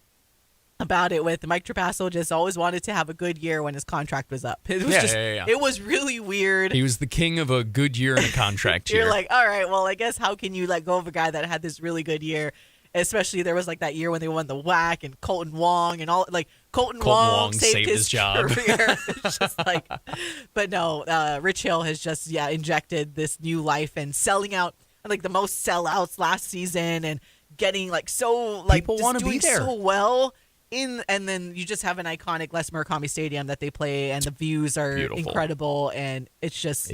about it with Mike Trapasso just always wanted to have a good year when his contract was up. It was It was really weird. He was the king of a good year in a contract year. You're like, all right, well, I guess how can you let go of a guy that had this really good year? Especially there was like that year when they won the WAC and Colton Wong and all, like Colton Wong saved his job. Career. It's just like, but no, Rich Hill has just injected this new life and selling out like the most sellouts last season and getting like so like people want to be there so well in, and then you just have an iconic Les Murakami Stadium that they play and the views are incredible, and it's just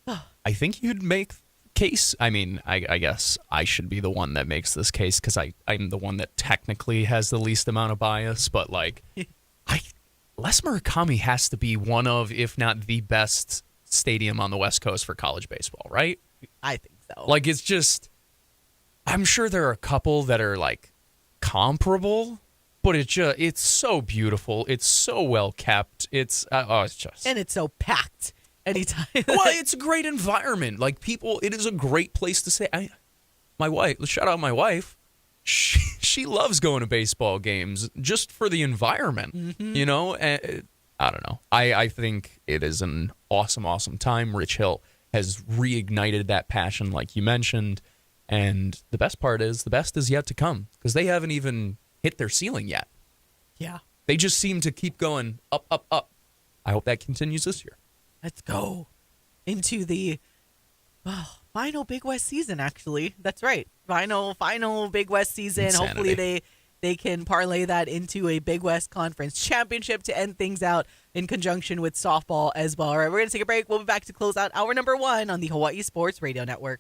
I think you'd make case. I mean, I guess I should be the one that makes this case because I'm the one that technically has the least amount of bias, but like Les Murakami has to be one of, if not the best stadium on the West Coast for college baseball, right? I think so. Like, it's just, I'm sure there are a couple that are like comparable, but it's so beautiful. It's so well kept. It's just, and it's so packed. Anytime. Well, it's a great environment. Like, people, it is a great place to stay. My wife, shout out my wife. She loves going to baseball games just for the environment, you know? And, I don't know. I think it is an awesome, awesome time. Rich Hill has reignited that passion, like you mentioned. And the best part is, the best is yet to come because they haven't even hit their ceiling yet. Yeah. They just seem to keep going up, up, up. I hope that continues this year. Let's go into the final Big West season, actually. That's right. Final Big West season. Insanity. Hopefully they can parlay that into a Big West Conference championship to end things out in conjunction with softball as well. All right, we're going to take a break. We'll be back to close out hour number 1 on the Hawaii Sports Radio Network.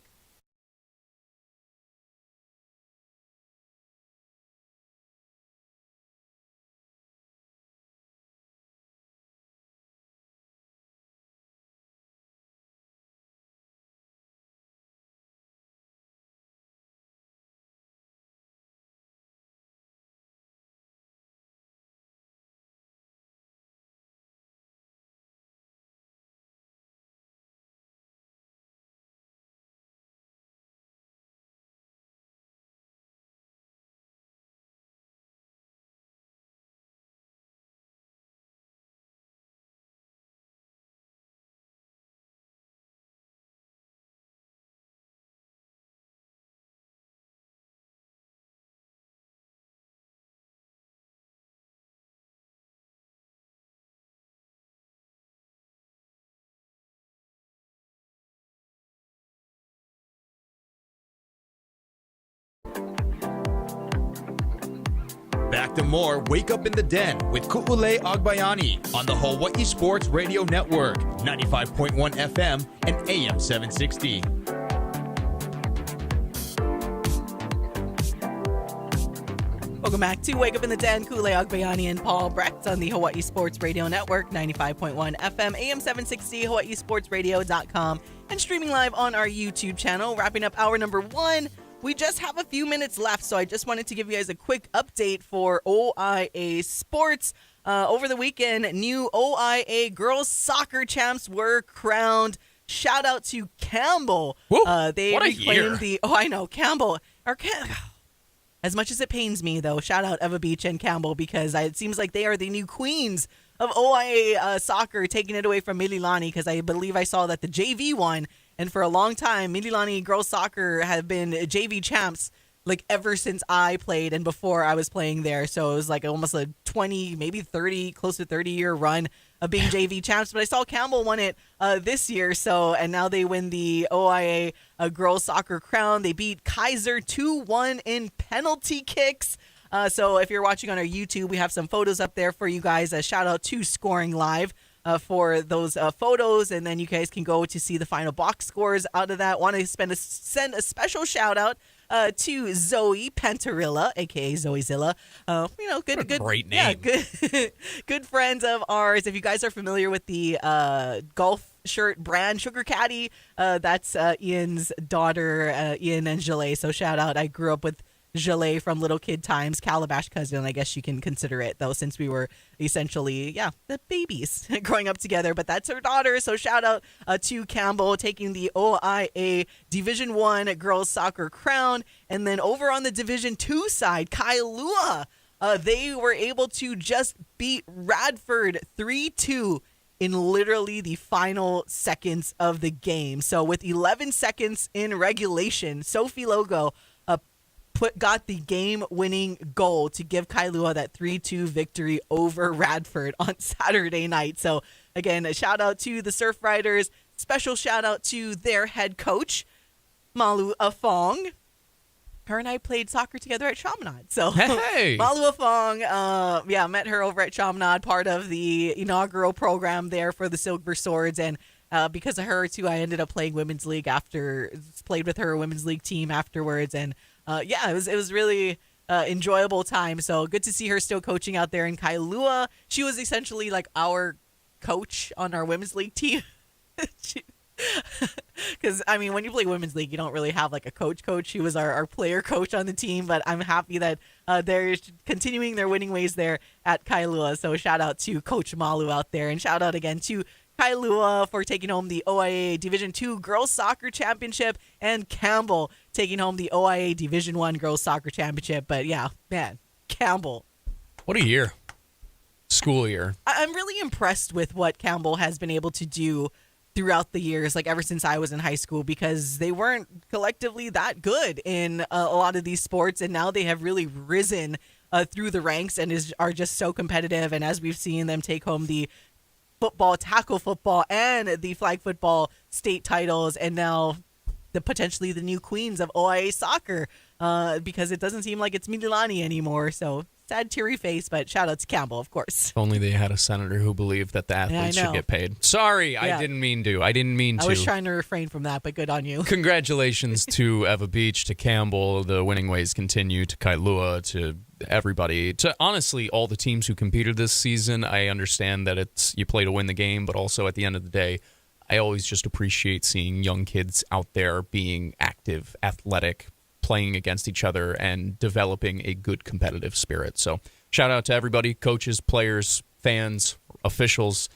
Back to more Wake Up in the Den with Ku'ule Agbayani on the Hawai'i Sports Radio Network, 95.1 FM and AM 760. Welcome back to Wake Up in the Den. Ku'ule Agbayani and Paul Brecht on the Hawai'i Sports Radio Network, 95.1 FM, AM 760, hawaiisportsradio.com, and streaming live on our YouTube channel. Wrapping up hour number 1. We just have a few minutes left, so I just wanted to give you guys a quick update for OIA sports. Over the weekend, new OIA girls soccer champs were crowned. Shout out to Campbell. They what a reclaimed year. Campbell. As much as it pains me, though, shout out Eva Beach and Campbell, because it seems like they are the new queens of OIA soccer, taking it away from Mililani, because I believe I saw that the JV won. And for a long time, Mililani girls soccer have been JV champs like ever since I played and before I was playing there. So it was like almost a 20, maybe 30, close to 30-year run of being JV champs. But I saw Campbell won it this year. And now they win the OIA girls soccer crown. They beat Kaiser 2-1 in penalty kicks. So if you're watching on our YouTube, we have some photos up there for you guys. Shout out to Scoring Live for those photos, and then you guys can go to see the final box scores out of that. Want to send a special shout out to Zoe Pantarilla, aka Zoe Zilla. Good great yeah, name. good friends of ours. If you guys are familiar with the golf shirt brand Sugar Caddy, that's Ian's daughter, Ian and Jaleigh. So shout out. I grew up with Jaleigh from little kid times, Calabash cousin, I guess you can consider it, though, since we were essentially, the babies growing up together. But that's her daughter, so shout out to Campbell taking the OIA Division 1 girls soccer crown. And then over on the Division 2 side, Kailua, they were able to just beat Radford 3-2 in literally the final seconds of the game. So with 11 seconds in regulation, Sophie Logo got the game-winning goal to give Kailua that 3-2 victory over Radford on Saturday night. So, again, a shout-out to the Surf Riders. Special shout-out to their head coach, Malu Afong. Her and I played soccer together at Chaminade. So, Hey! Malu Afong, met her over at Chaminade, part of the inaugural program there for the Silver Swords. And because of her, too, I ended up playing Women's League played with her Women's League team afterwards. And it was really enjoyable time. So good to see her still coaching out there in Kailua. She was essentially like our coach on our women's league team. Because, when you play women's league, you don't really have like a coach. She was our player coach on the team. But I'm happy that they're continuing their winning ways there at Kailua. So shout out to Coach Malu out there. And shout out again to Kailua for taking home the OIA Division 2 Girls Soccer Championship, and Campbell taking home the OIA Division 1 Girls Soccer Championship. But Campbell. What a year. School year. I'm really impressed with what Campbell has been able to do throughout the years, like ever since I was in high school, because they weren't collectively that good in a lot of these sports, and now they have really risen through the ranks and are just so competitive. And as we've seen them take home the football, tackle football, and the flag football state titles, and now potentially the new queens of OIA soccer, because it doesn't seem like it's Mililani anymore. So sad, teary face, but shout out to Campbell, of course. If only they had a senator who believed that the athletes should get paid. Sorry, I didn't mean to. I was trying to refrain from that, but good on you. Congratulations to Eva Beach, to Campbell. The winning ways continue, to Kailua, to everybody, to honestly all the teams who competed this season. I understand that you play to win the game, but also at the end of the day, I always just appreciate seeing young kids out there being active, athletic, playing against each other, and developing a good competitive spirit. So shout out to everybody, coaches, players, fans, officials,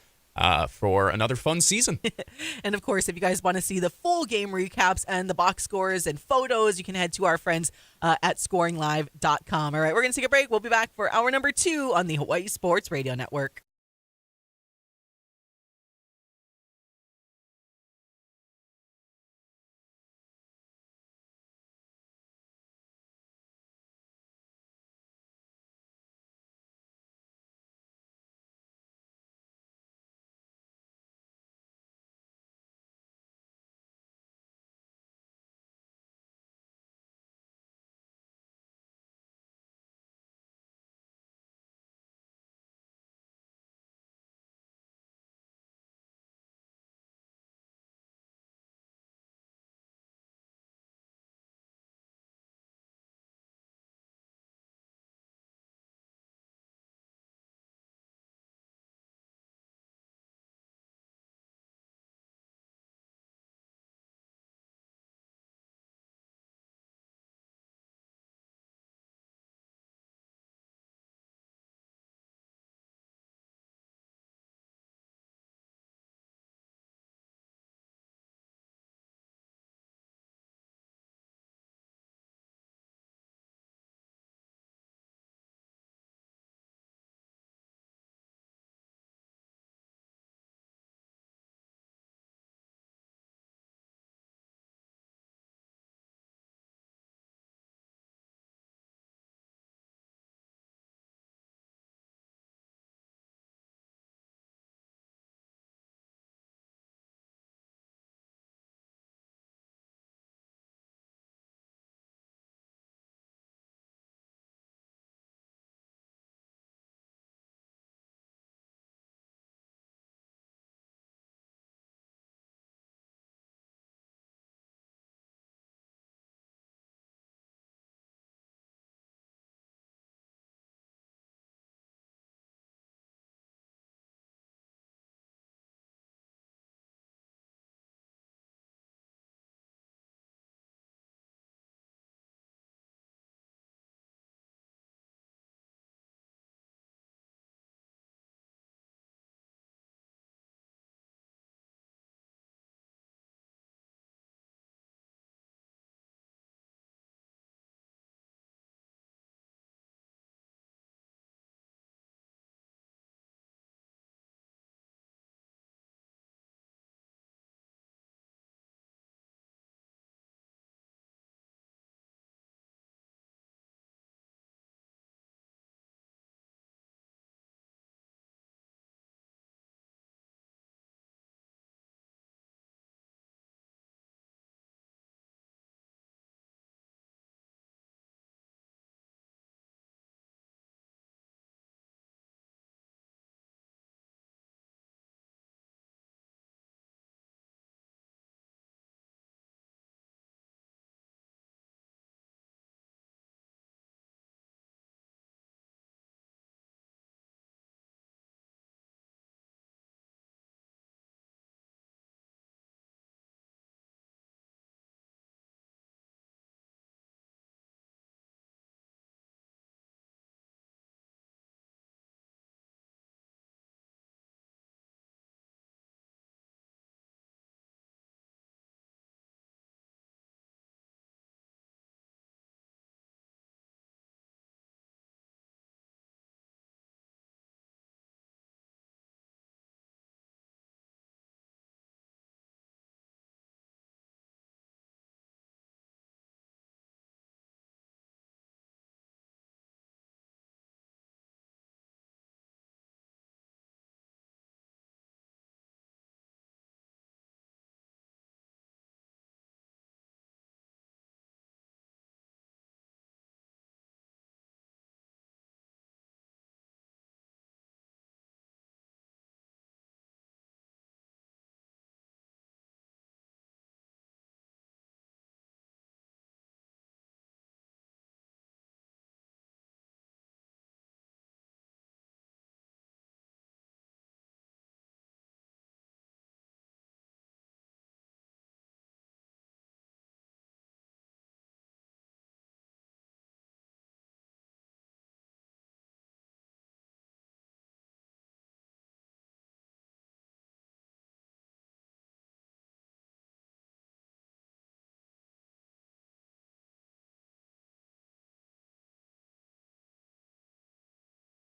for another fun season. And of course, if you guys want to see the full game recaps and the box scores and photos, you can head to our friends at scoringlive.com. All right, we're going to take a break. We'll be back for hour number 2 on the Hawai'i Sports Radio Network.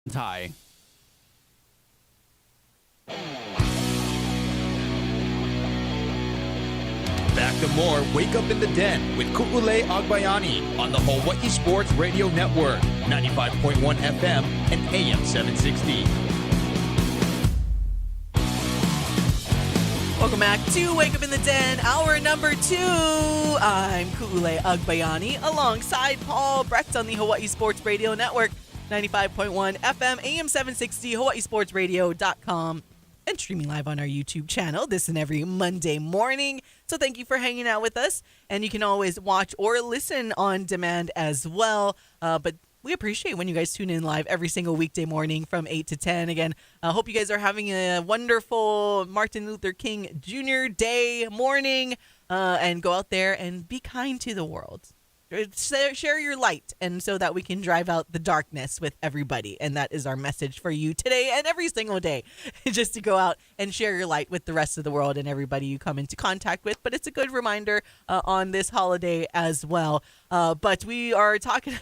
Tie. Back to more Wake Up in the Den with Ku'ulei Agbayani on the Hawai'i Sports Radio Network, 95.1 FM and AM 760. Welcome back to Wake Up in the Den, hour number 2. I'm Ku'ulei Agbayani alongside Paul Brecht on the Hawai'i Sports Radio Network, 95.1 FM, AM 760, hawaiisportsradio.com, and streaming live on our YouTube channel this and every Monday morning. So thank you for hanging out with us. And you can always watch or listen on demand as well. But we appreciate when you guys tune in live every single weekday morning from 8 to 10. Again, I hope you guys are having a wonderful Martin Luther King Jr. Day morning. And go out there and be kind to the world. Share your light, and so that we can drive out the darkness with everybody. And that is our message for you today and every single day, just to go out and share your light with the rest of the world and everybody you come into contact with. But it's a good reminder on this holiday as well. But we are talking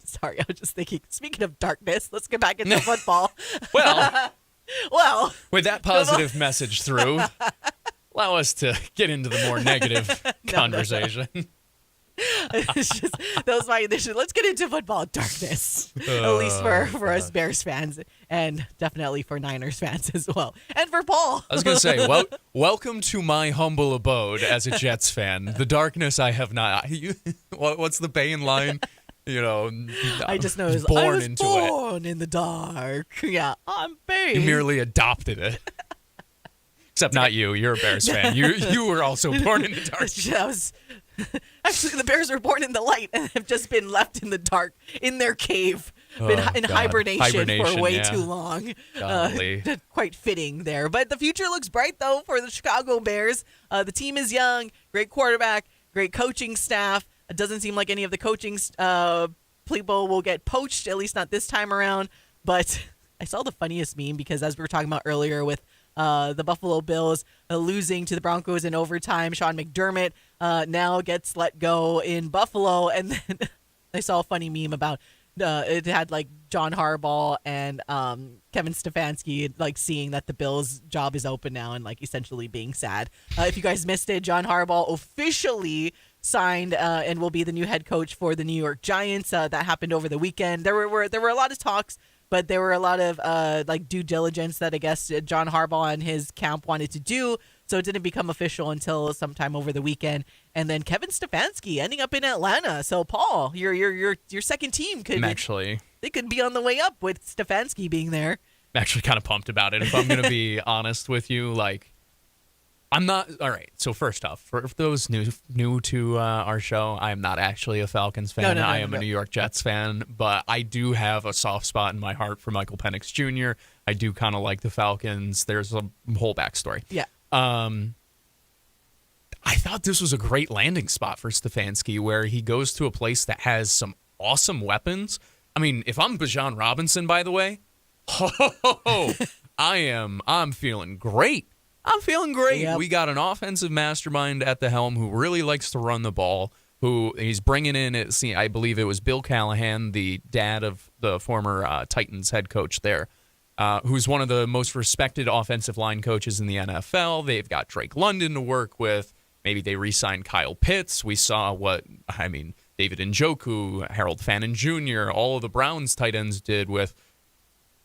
sorry, I was just thinking, speaking of darkness, let's get back into football. Well, with that positive message through, allow us to get into the more negative conversation. It's just, that was my initiative. Let's get into football darkness, at least for us Bears fans, and definitely for Niners fans as well, and for Paul. I was going to say, welcome to my humble abode as a Jets fan. The darkness I have not. What's the Bane line? You know, I just know I was born in the dark. Yeah, I'm Bane. You merely adopted it. Except not you. You're a Bears fan. You were also born in the dark. Actually, the Bears were born in the light and have just been left in the dark in their cave, in hibernation for way too long. Quite fitting there. But the future looks bright, though, for the Chicago Bears. The team is young, great quarterback, great coaching staff. It doesn't seem like any of the coaching people will get poached, at least not this time around. But I saw the funniest meme because, as we were talking about earlier with the Buffalo Bills losing to the Broncos in overtime, Sean McDermott now gets let go in Buffalo. And then I saw a funny meme about it had like John Harbaugh and Kevin Stefanski like seeing that the Bills' job is open now and like essentially being sad. If you guys missed it, John Harbaugh officially signed and will be the new head coach for the New York Giants. That happened over the weekend. There were a lot of talks, but there were a lot of like due diligence that I guess John Harbaugh and his camp wanted to do. So it didn't become official until sometime over the weekend. And then Kevin Stefanski ending up in Atlanta. So Paul, your second team could they could be on the way up with Stefanski being there. I'm actually kind of pumped about it. If I'm going to be honest with you, like I'm not. All right. So first off, for those new to our show, I am not actually a Falcons fan. I am a New York Jets fan, but I do have a soft spot in my heart for Michael Penix Jr. I do kind of like the Falcons. There's a whole backstory. Yeah. I thought this was a great landing spot for Stefanski, where he goes to a place that has some awesome weapons. I mean, if I'm Bijan Robinson, by the way, I'm feeling great. I'm feeling great. Yep. We got an offensive mastermind at the helm who really likes to run the ball, who he's bringing in, I believe it was Bill Callahan, the dad of the former Titans head coach there, who's one of the most respected offensive line coaches in the NFL. They've got Drake London to work with. Maybe they re-signed Kyle Pitts. We saw David Njoku, Harold Fannin Jr., all of the Browns tight ends did with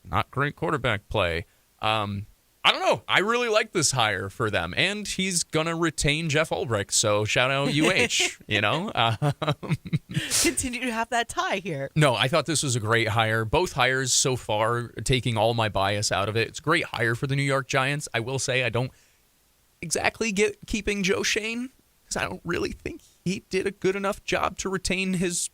not great quarterback play. I don't know. I really like this hire for them. And he's going to retain Jeff Ulbrich. So shout out UH, you know. Continue to have that tie here. No, I thought this was a great hire. Both hires so far, taking all my bias out of it. It's a great hire for the New York Giants. I will say I don't exactly get keeping Joe Shane because I don't really think he did a good enough job to retain his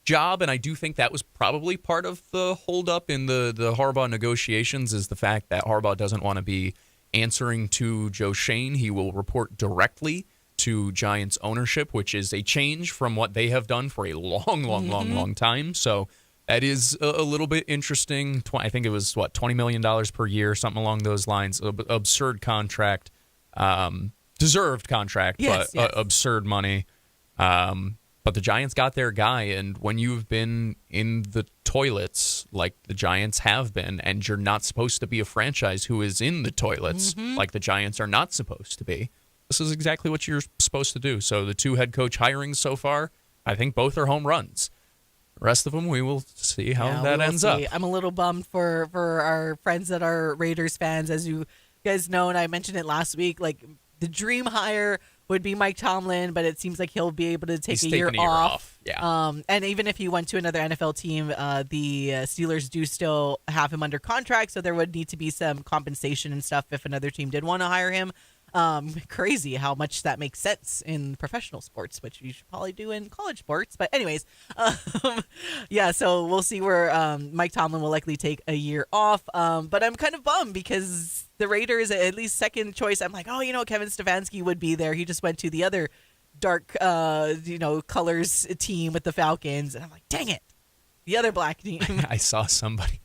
job, and I do think that was probably part of the holdup in the Harbaugh negotiations is the fact that Harbaugh doesn't want to be answering to Joe Shane. He will report directly to Giants ownership, which is a change from what they have done for a long time. So that is a little bit interesting. I think it was, $20 million per year, something along those lines. Absurd contract. Deserved contract, but absurd money. But the Giants got their guy, and when you've been in the toilets like the Giants have been, and you're not supposed to be a franchise who is in the toilets like the Giants are not supposed to be, this is exactly what you're supposed to do. So the 2 head coach hirings so far, I think both are home runs. The rest of them, we will see how that ends up. I'm a little bummed for our friends that are Raiders fans. As you guys know, and I mentioned it last week, like the dream hire would be Mike Tomlin, but it seems like he'll be able to take a year off. Yeah. And even if he went to another NFL team, the Steelers do still have him under contract, so there would need to be some compensation and stuff if another team did want to hire him. Crazy how much that makes sense in professional sports, which you should probably do in college sports. But anyways, yeah, so we'll see where Mike Tomlin will likely take a year off. But I'm kind of bummed because the Raiders, at least second choice, I'm like, oh, Kevin Stefanski would be there. He just went to the other dark, colors team with the Falcons. And I'm like, dang it, the other black team. I saw somebody.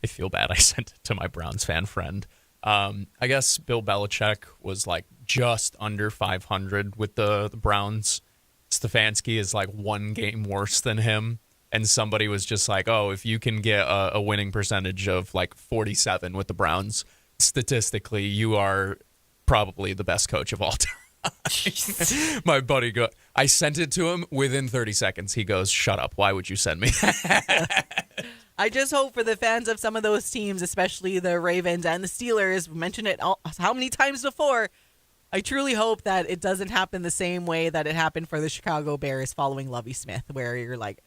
I feel bad. I sent it to my Browns fan friend. I guess Bill Belichick was like just under 500 with the Browns. Stefanski is like 1 game worse than him. And somebody was just like, oh, if you can get a winning percentage of like 47 with the Browns, statistically, you are probably the best coach of all time. My buddy, I sent it to him within 30 seconds. He goes, shut up. Why would you send me that? I just hope for the fans of some of those teams, especially the Ravens and the Steelers, we mentioned it how many times before, I truly hope that it doesn't happen the same way that it happened for the Chicago Bears following Lovie Smith, where you're like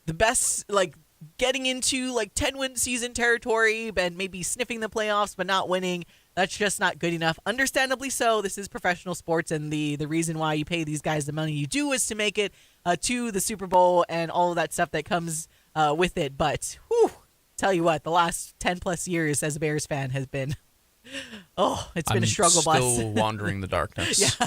the best, like getting into like 10-win season territory and maybe sniffing the playoffs but not winning. That's just not good enough. Understandably so. This is professional sports, and the reason why you pay these guys the money you do is to make it to the Super Bowl and all of that stuff that comes with it. But tell you what, the last 10+ years as a Bears fan has been, it's been a struggle bus. I'm still wandering the darkness. Yeah.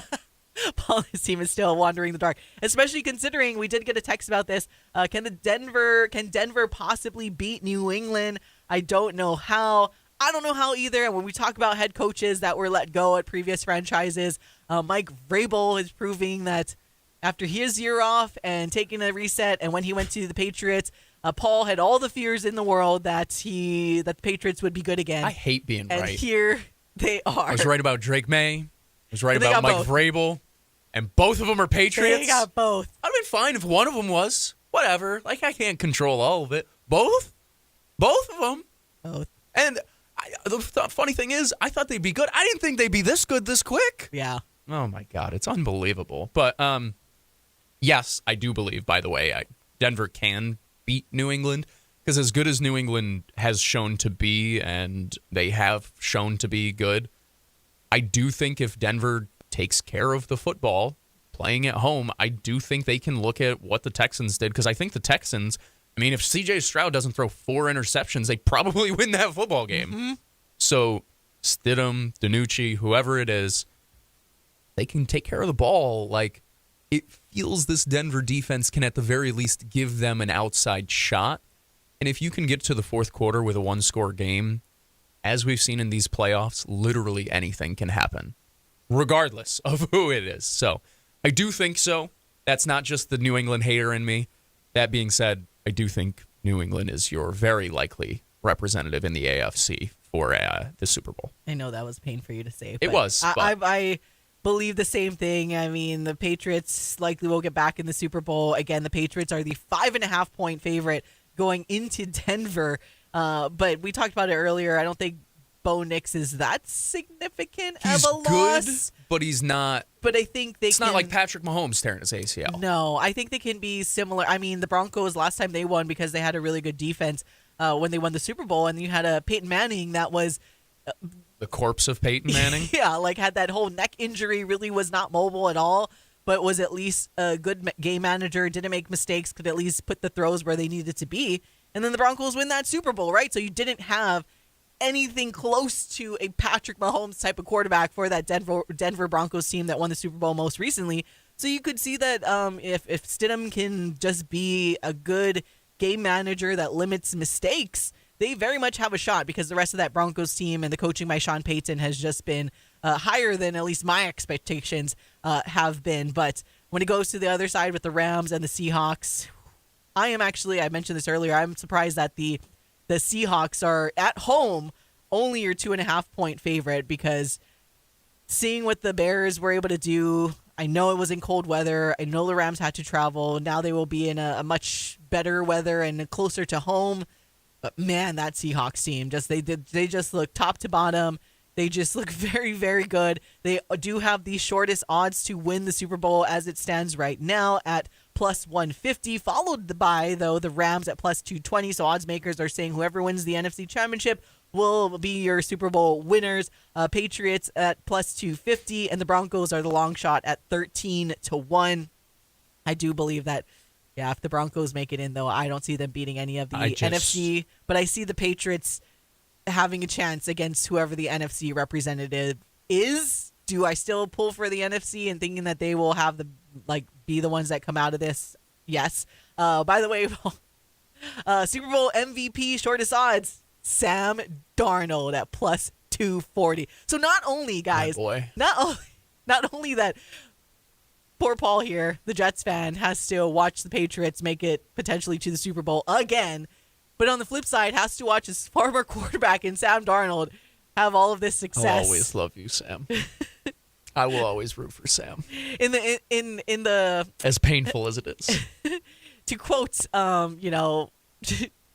Paul's team is still wandering in the dark, especially considering we did get a text about this. Can Denver possibly beat New England? I don't know how. I don't know how either. And when we talk about head coaches that were let go at previous franchises, Mike Vrabel is proving that after his year off and taking a reset, and when he went to the Patriots, Paul had all the fears in the world that the Patriots would be good again. I hate being and right. And here they are. I was right about Drake May. I was right about Mike Vrabel. And both of them are Patriots. They got both. I'd have been fine if one of them was. Whatever. Like, I can't control all of it. Both? Both of them. Both. And the funny thing is, I thought they'd be good. I didn't think they'd be this good this quick. Yeah. Oh, my God. It's unbelievable. But, yes, I do believe, by the way, Denver can beat New England. Because as good as New England has shown to be, and they have shown to be good, I do think if Denver takes care of the football, playing at home, I do think they can look at what the Texans did. Because I think the Texans, I mean, if C.J. Stroud doesn't throw 4 interceptions, they probably win that football game. Mm-hmm. So Stidham, DiNucci, whoever it is, they can take care of the ball. Like, it feels this Denver defense can at the very least give them an outside shot. And if you can get to the fourth quarter with a 1-score game, as we've seen in these playoffs, literally anything can happen, regardless of who it is. So I do think so. That's not just the New England hater in me. That being said, I do think New England is your very likely representative in the AFC for the Super Bowl. I know that was pain for you to say. It was. I believe the same thing. I mean, the Patriots likely will get back in the Super Bowl. Again, the Patriots are the 5.5-point favorite going into Denver. But we talked about it earlier. I don't think Bo Nix is that significant of a loss. He's good, but he's not. But I think it's not like Patrick Mahomes tearing his ACL. No, I think they can be similar. I mean, the Broncos last time they won because they had a really good defense when they won the Super Bowl, and you had a Peyton Manning that was the corpse of Peyton Manning. Yeah, like had that whole neck injury, really was not mobile at all, but was at least a good game manager, didn't make mistakes, could at least put the throws where they needed to be. And then the Broncos win that Super Bowl, right? So you didn't have anything close to a Patrick Mahomes type of quarterback for that Denver Broncos team that won the Super Bowl most recently. So you could see that if Stidham can just be a good game manager that limits mistakes, they very much have a shot, because the rest of that Broncos team and the coaching by Sean Payton has just been higher than at least my expectations have been. But When it goes to the other side with the Rams and the Seahawks, I mentioned this earlier, I'm surprised that the Seahawks are at home only your 2.5 point favorite, because seeing what the Bears were able to do, I know it was in cold weather. I know the Rams had to travel. Now they will be in a much better weather and closer to home. But man, that Seahawks team, they just look top to bottom. They just look very, very good. They do have the shortest odds to win the Super Bowl as it stands right now at plus 150, followed by, though, the Rams at plus 220. So odds makers are saying whoever wins the NFC Championship will be your Super Bowl winners. Patriots at plus 250, and the Broncos are the long shot at 13-1. I do believe that, yeah, if the Broncos make it in, though, I don't see them beating any of the NFC. But I see the Patriots having a chance against whoever the NFC representative is. Do I still pull for the NFC and thinking that they will have be the ones that come out of this? Yes. By the way, Super Bowl MVP shortest odds, Sam Darnold at plus 240. So not only, guys, not only that poor Paul here, the Jets fan, has to watch the Patriots make it potentially to the Super Bowl again, but on the flip side, has to watch his former quarterback in Sam Darnold have all of this success. I'll always love you, Sam. I will always root for Sam. In the as painful as it is. To quote, Mr.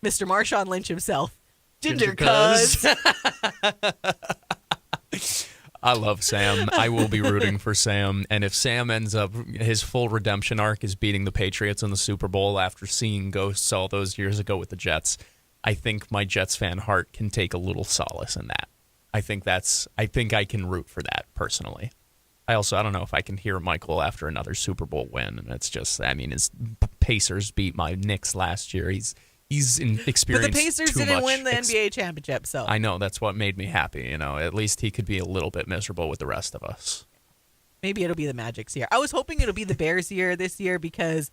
Marshawn Lynch himself, Ginger Cuz. Cuz. I love Sam. I will be rooting for Sam. And if Sam ends up, his full redemption arc is beating the Patriots in the Super Bowl after seeing ghosts all those years ago with the Jets, I think my Jets fan heart can take a little solace in that. I think I can root for that personally. I don't know if I can hear Michael after another Super Bowl win. And it's just, his Pacers beat my Knicks last year. He's experienced But the Pacers too didn't much win the NBA championship, so I know that's what made me happy. At least he could be a little bit miserable with the rest of us. maybe it'll be the Magic's year. I was hoping it'll be the Bears' year this year because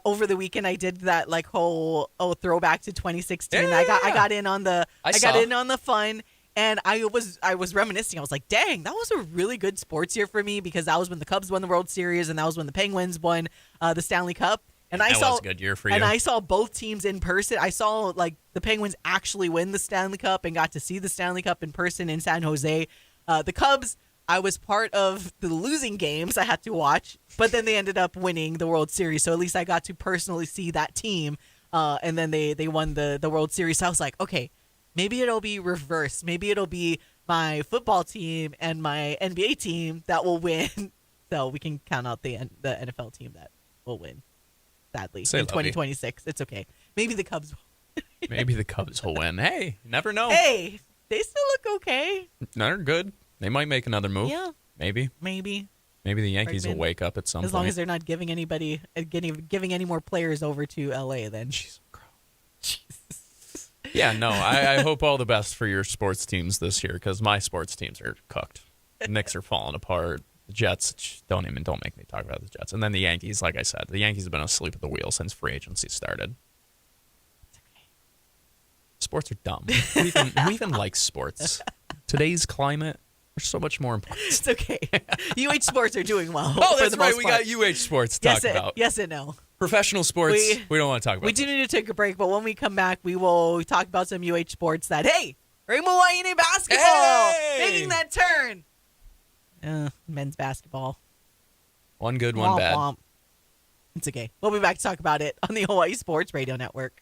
over the weekend I did that whole throwback to 2016. Yeah. I got in on the got in on the fun. And I was reminiscing. I was like, dang, that was a really good sports year for me because that was when the Cubs won the World Series and that was when the Penguins won the Stanley Cup. And that was a good year for you. And I saw both teams in person. I saw the Penguins actually win the Stanley Cup and got to see the Stanley Cup in person in San Jose. The Cubs, I was part of the losing games I had to watch, but then they ended up winning the World Series. So at least I got to personally see that team. And then they won the World Series. So I was like, okay, maybe it'll be reversed. Maybe it'll be my football team and my NBA team that will win. So we can count out the NFL team that will win. Sadly, in 2026, it's okay. Maybe the Cubs will. Maybe the Cubs will win. Hey, never know. Hey, they still look okay. They're good. They might make another move. Yeah. Maybe the Yankees will wake up at some point. As long as they're not giving giving any more players over to LA, then. Jesus. Yeah, no, I hope all the best for your sports teams this year because my sports teams are cooked. The Knicks are falling apart. The Jets, don't make me talk about the Jets. And then the Yankees, like I said, the Yankees have been asleep at the wheel since free agency started. It's okay. Sports are dumb. Who even likes sports? Today's climate, there's so much more important. It's okay. UH Sports are doing well. Oh, that's right. We got UH Sports to talk about. Yes and no. Professional sports, we don't want to talk about. We do need to take a break, but when we come back, we will talk about some UH Sports that, hey, Rainbow Wahine basketball making that turn. Men's basketball. One good, one bad. Womp. It's okay. We'll be back to talk about it on the Hawaii Sports Radio Network.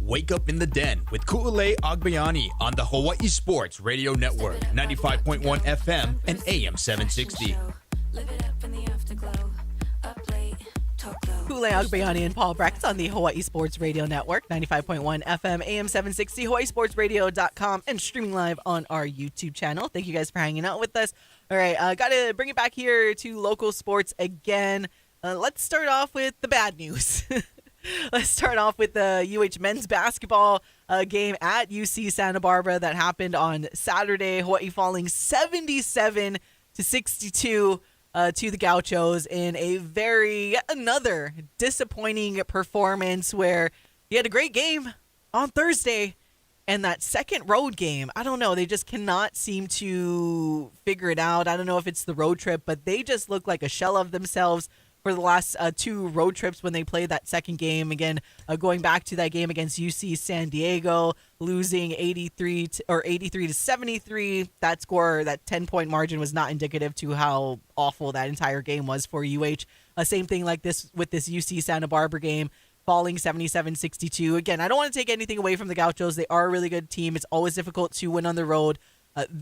Wake Up in the Den with Ku'ulei Agbayani on the Hawai'i Sports Radio Network, 95.1 FM and AM 760. Ku'ulei Agbayani and Paul Brecht on the Hawai'i Sports Radio Network, 95.1 FM, AM 760, hawaiisportsradio.com, and streaming live on our YouTube channel. Thank you guys for hanging out with us. All right, got to bring it back here to local sports again. Let's start off with the bad news. Let's start off with the UH men's basketball game at UC Santa Barbara that happened on Saturday. Hawaii falling 77-62 to the Gauchos in another disappointing performance where you had a great game on Thursday, and that second road game, I don't know, they just cannot seem to figure it out. I don't know if it's the road trip, but they just look like a shell of themselves for the last two road trips when they played that second game. Again, going back to that game against UC San Diego, losing 83 to 73. That score, that 10-point margin, was not indicative to how awful that entire game was for UH. Same thing like this with this UC Santa Barbara game, falling 77-62. Again, I don't want to take anything away from the Gauchos. They are a really good team. It's always difficult to win on the road.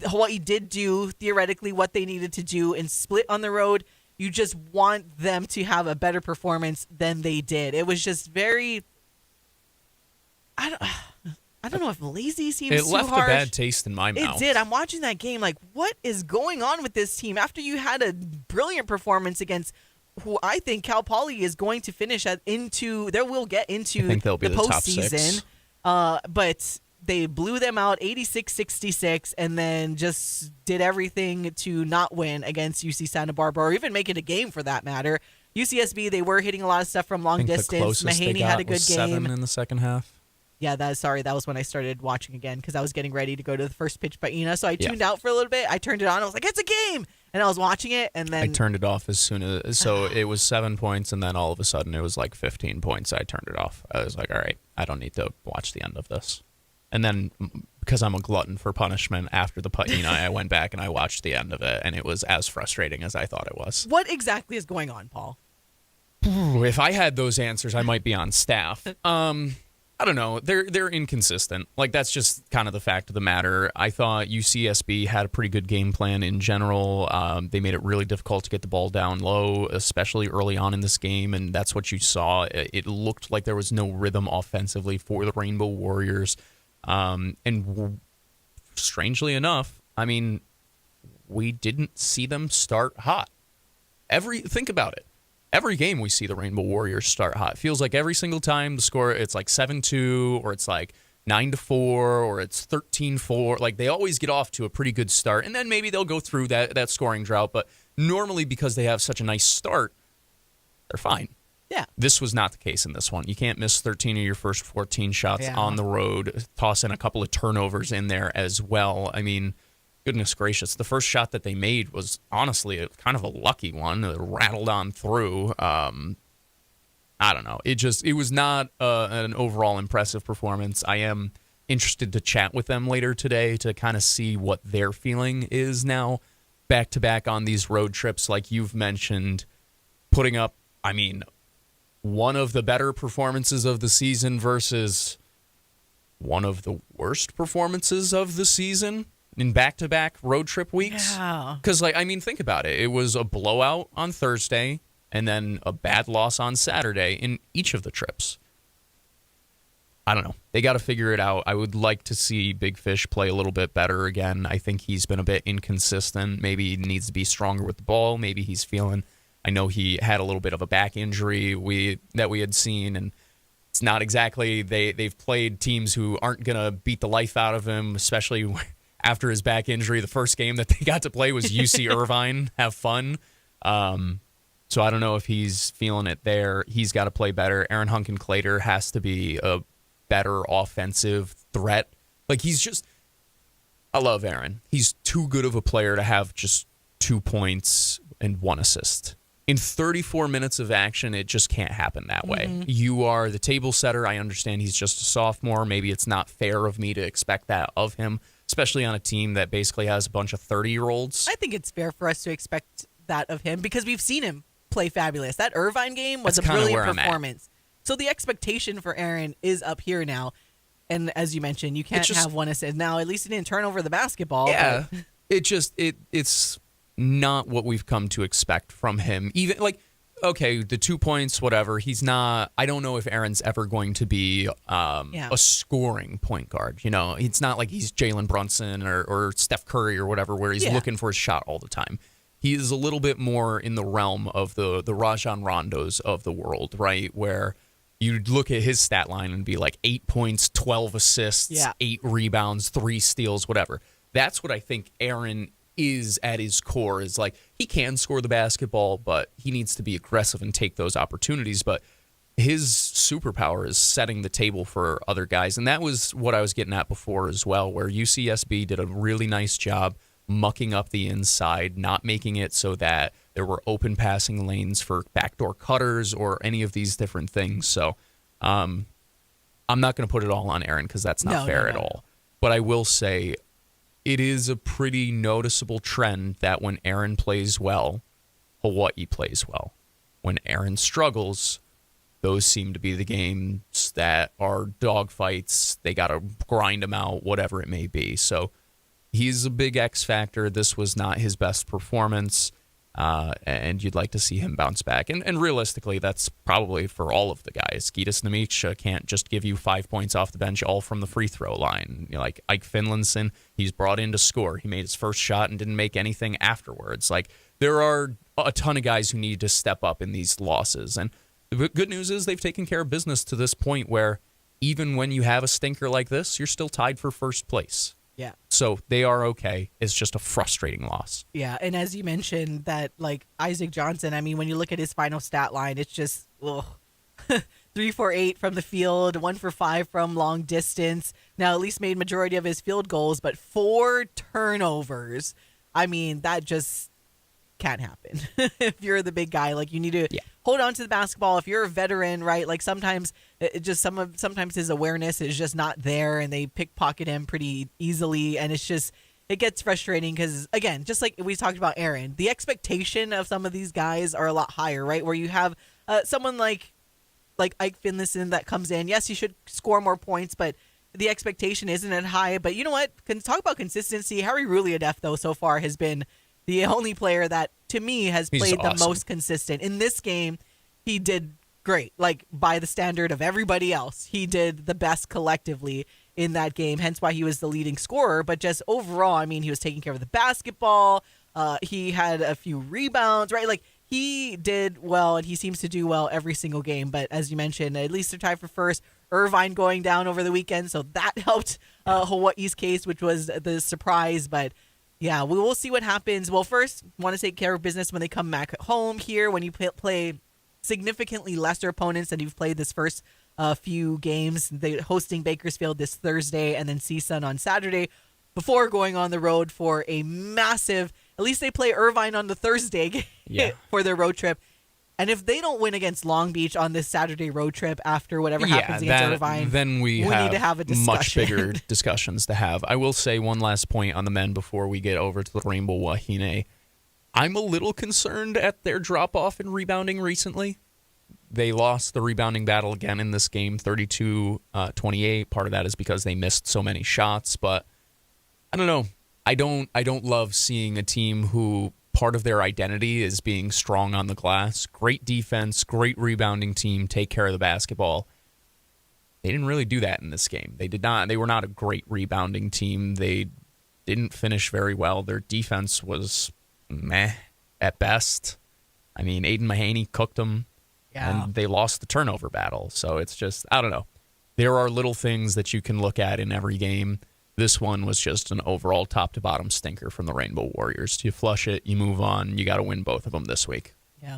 Hawaii did do, theoretically, what they needed to do and split on the road. You just want them to have a better performance than they did. It was just very, I don't know if lazy seems too harsh. It left a bad taste in my mouth. It did. I'm watching that game like, what is going on with this team? After you had a brilliant performance against who I think Cal Poly is going to finish will get into I think they'll be the the top postseason. six. But they blew them out 86-66 and then just did everything to not win against UC Santa Barbara or even make it a game for that matter. UCSB, they were hitting a lot of stuff from long distance. Mahaney had a good game. 7 in the second half. Yeah, that was when I started watching again because I was getting ready to go to the first pitch by Ina. So I tuned out for a little bit. I turned it on. I was like, it's a game. And I was watching it. And then I turned it off as soon as, so it was 7 points. And then all of a sudden it was like 15 points. I turned it off. I was like, all right, I don't need to watch the end of this. And then because I'm a glutton for punishment after the Paina, I went back and I watched the end of it. And it was as frustrating as I thought it was. What exactly is going on, Paul? If I had those answers, I might be on staff. I don't know. They're inconsistent. Like, that's just kind of the fact of the matter. I thought UCSB had a pretty good game plan in general. They made it really difficult to get the ball down low, especially early on in this game, and that's what you saw. It looked like there was no rhythm offensively for the Rainbow Warriors. And strangely enough, I mean, we didn't see them start hot. Think about it. Every game we see the Rainbow Warriors start hot. It feels like every single time the score, it's like 7-2 or it's like 9-4 or it's 13-4. Like, they always get off to a pretty good start, and then maybe they'll go through that scoring drought. But normally, because they have such a nice start, they're fine. Yeah. This was not the case in this one. You can't miss 13 of your first 14 shots on the road. Toss in a couple of turnovers in there as well. I mean, goodness gracious. The first shot that they made was honestly kind of a lucky one. It rattled on through. I don't know. It was not an overall impressive performance. I am interested to chat with them later today to kind of see what their feeling is now back-to-back on these road trips like you've mentioned, putting up, I mean, one of the better performances of the season versus one of the worst performances of the season in back-to-back road trip weeks. Yeah. Because, think about it. It was a blowout on Thursday and then a bad loss on Saturday in each of the trips. I don't know. They got to figure it out. I would like to see Big Fish play a little bit better again. I think he's been a bit inconsistent. Maybe he needs to be stronger with the ball. Maybe he's feeling... I know he had a little bit of a back injury that we had seen, and it's not exactly... They've played teams who aren't going to beat the life out of him, especially after his back injury. The first game that they got to play was UC Irvine. Have fun. So I don't know if he's feeling it there. He's got to play better. Aaron Hunkin-Clater has to be a better offensive threat. I love Aaron. He's too good of a player to have just 2 points and 1 assist. In 34 minutes of action, it just can't happen that way. Mm-hmm. You are the table setter. I understand he's just a sophomore. Maybe it's not fair of me to expect that of him, especially on a team that basically has a bunch of 30-year-olds. I think it's fair for us to expect that of him because we've seen him play fabulous. That Irvine game was a brilliant performance. So the expectation for Aaron is up here now. And as you mentioned, you can't just- have one assist. Now, at least he didn't turn over the basketball. Yeah, but- it's not what we've come to expect from him. Even like, okay, the 2 points, whatever. He's not. I don't know if Aaron's ever going to be a scoring point guard. You know, it's not like he's Jalen Brunson or Steph Curry or whatever, where he's looking for his shot all the time. He is a little bit more in the realm of the Rajon Rondos of the world, right? Where you'd look at his stat line and be like 8 points, 12 assists, 8 rebounds, 3 steals, whatever. That's what I think Aaron is at his core, is like he can score the basketball, but he needs to be aggressive and take those opportunities. But his superpower is setting the table for other guys. And that was what I was getting at before as well, where UCSB did a really nice job mucking up the inside, not making it so that there were open passing lanes for backdoor cutters or any of these different things. So I'm not going to put it all on Aaron because that's not fair at all. But I will say it is a pretty noticeable trend that when Aaron plays well, Hawaii plays well. When Aaron struggles, those seem to be the games that are dogfights. They got to grind them out, whatever it may be. So he's a big X factor. This was not his best performance, and you'd like to see him bounce back. And realistically, that's probably for all of the guys. Gitas Nemicha can't just give you 5 points off the bench, all from the free throw line. You know, like Ike Finlinson, he's brought in to score. He made his first shot and didn't make anything afterwards. Like, there are a ton of guys who need to step up in these losses. And the good news is they've taken care of business to this point where even when you have a stinker like this, you're still tied for first place. Yeah. So they are okay. It's just a frustrating loss. Yeah, and as you mentioned, that like Isaac Johnson, I mean, when you look at his final stat line, it's just 3 for 8 from the field, 1 for 5 from long distance. Now, at least made majority of his field goals, but 4 turnovers. I mean, that just can't happen. If you're the big guy, like, you need to hold on to the basketball. If you're a veteran, right? Like, sometimes sometimes his awareness is just not there, and they pickpocket him pretty easily, and it gets frustrating because, again, just like we talked about Aaron, the expectation of some of these guys are a lot higher, right? Where you have someone like Ike Finlayson that comes in. Yes, he should score more points, but the expectation isn't as high. But you know what? Talk about consistency. Harry Ruliadef, though, so far has been the only player that, to me, has played the most consistent. In this game, he did great. Like, by the standard of everybody else, he did the best collectively in that game, hence why he was the leading scorer. But just overall, I mean, he was taking care of the basketball. He had a few rebounds, right? Like, he did well, and he seems to do well every single game. But as you mentioned, at least they're tied for first. Irvine going down over the weekend, so that helped Hawaii's case, which was the surprise. But yeah, we will see what happens. Well, first, want to take care of business when they come back home here, when you play significantly lesser opponents than you've played this first few games. They're hosting Bakersfield this Thursday and then CSUN on Saturday before going on the road for a massive, at least they play Irvine on the Thursday for their road trip. And if they don't win against Long Beach on this Saturday road trip after whatever happens against Irvine, then we need to have a discussion. Much bigger discussions to have. I will say one last point on the men before we get over to the Rainbow Wahine. I'm a little concerned at their drop-off in rebounding recently. They lost the rebounding battle again in this game, 32-28. Part of that is because they missed so many shots, but I don't know. I don't love seeing a team who part of their identity is being strong on the glass. Great defense, great rebounding team, take care of the basketball. They didn't really do that in this game. They were not a great rebounding team. They didn't finish very well. Their defense was meh at best. I mean, Aiden Mahaney cooked them, and they lost the turnover battle. So it's just, I don't know. There are little things that you can look at in every game. This one was just an overall top-to-bottom stinker from the Rainbow Warriors. You flush it, you move on. You got to win both of them this week. Yeah.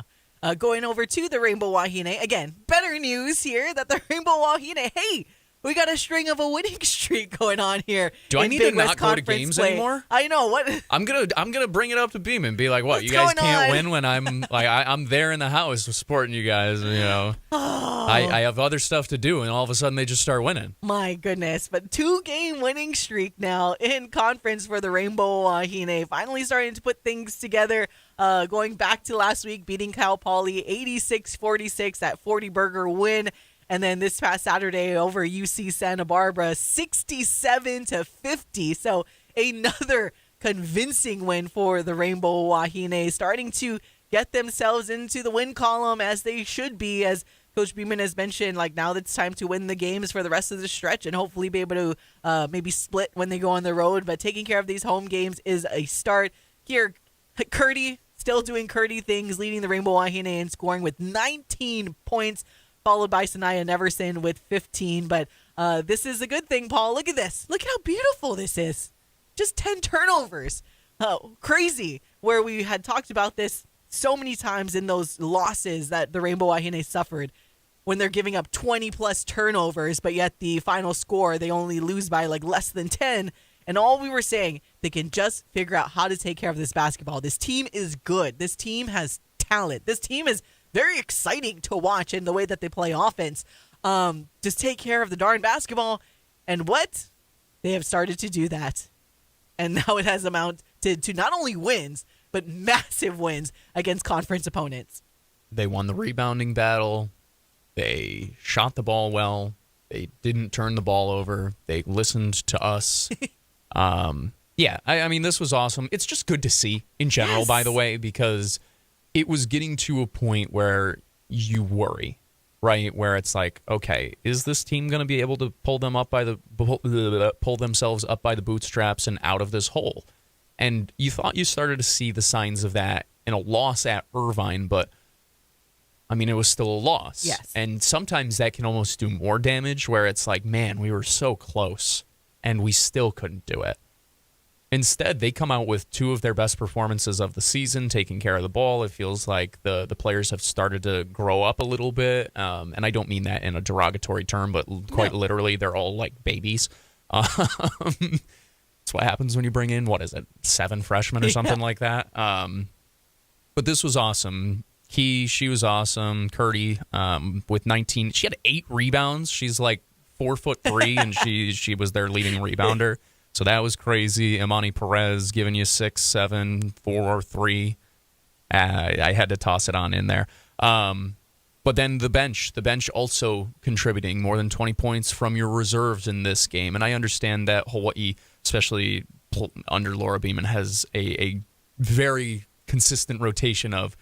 Going over to the Rainbow Wahine. Again, better news here that the Rainbow Wahine, hey, we got a string of a winning streak going on here. Do I need to not go to games anymore? I know. What? I'm gonna bring it up to Beam and be like, what? You guys can't win when I'm like I'm there in the house supporting you guys. You know, I have other stuff to do, and all of a sudden they just start winning. My goodness! But 2-game winning streak now in conference for the Rainbow Wahine. Finally starting to put things together. Going back to last week, beating Cal Poly 86-46, that 40-burger win. And then this past Saturday over UC Santa Barbara, 67-50. So another convincing win for the Rainbow Wahine, starting to get themselves into the win column as they should be, as Coach Beeman has mentioned. Like, now it's time to win the games for the rest of the stretch and hopefully be able to maybe split when they go on the road. But taking care of these home games is a start. Here, Curdy still doing Curdy things, leading the Rainbow Wahine and scoring with 19 points, followed by Sanaya Neverson with 15. But this is a good thing, Paul. Look at this. Look at how beautiful this is. Just 10 turnovers. Crazy. Where we had talked about this so many times in those losses that the Rainbow Wahine suffered, when they're giving up 20-plus turnovers, but yet the final score, they only lose by like less than 10. And all we were saying, they can just figure out how to take care of this basketball. This team is good. This team has talent. This team is very exciting to watch in the way that they play offense. Just take care of the darn basketball. And what? They have started to do that. And now it has amounted to not only wins, but massive wins against conference opponents. They won the rebounding battle. They shot the ball well. They didn't turn the ball over. They listened to us. I mean, this was awesome. It's just good to see in general, by the way, because it was getting to a point where you worry, right? Where it's like, okay, is this team going to be able to pull themselves up by the bootstraps and out of this hole? And you thought you started to see the signs of that in a loss at Irvine, but I mean, it was still a loss. Yes. And sometimes that can almost do more damage, where it's like, man, we were so close and we still couldn't do it. Instead, they come out with two of their best performances of the season, taking care of the ball. It feels like the players have started to grow up a little bit. And I don't mean that in a derogatory term, but quite literally, they're all like babies. That's what happens when you bring in, 7 freshmen or something like that. But this was awesome. She was awesome. Curdy with 19. She had 8 rebounds. She's like 4'3", and she was their leading rebounder. So that was crazy. Imani Perez giving you 6, 7, 4, 3. I had to toss it on in there. But then the bench also contributing more than 20 points from your reserves in this game. And I understand that Hawaii, especially under Laura Beeman, has a very consistent rotation of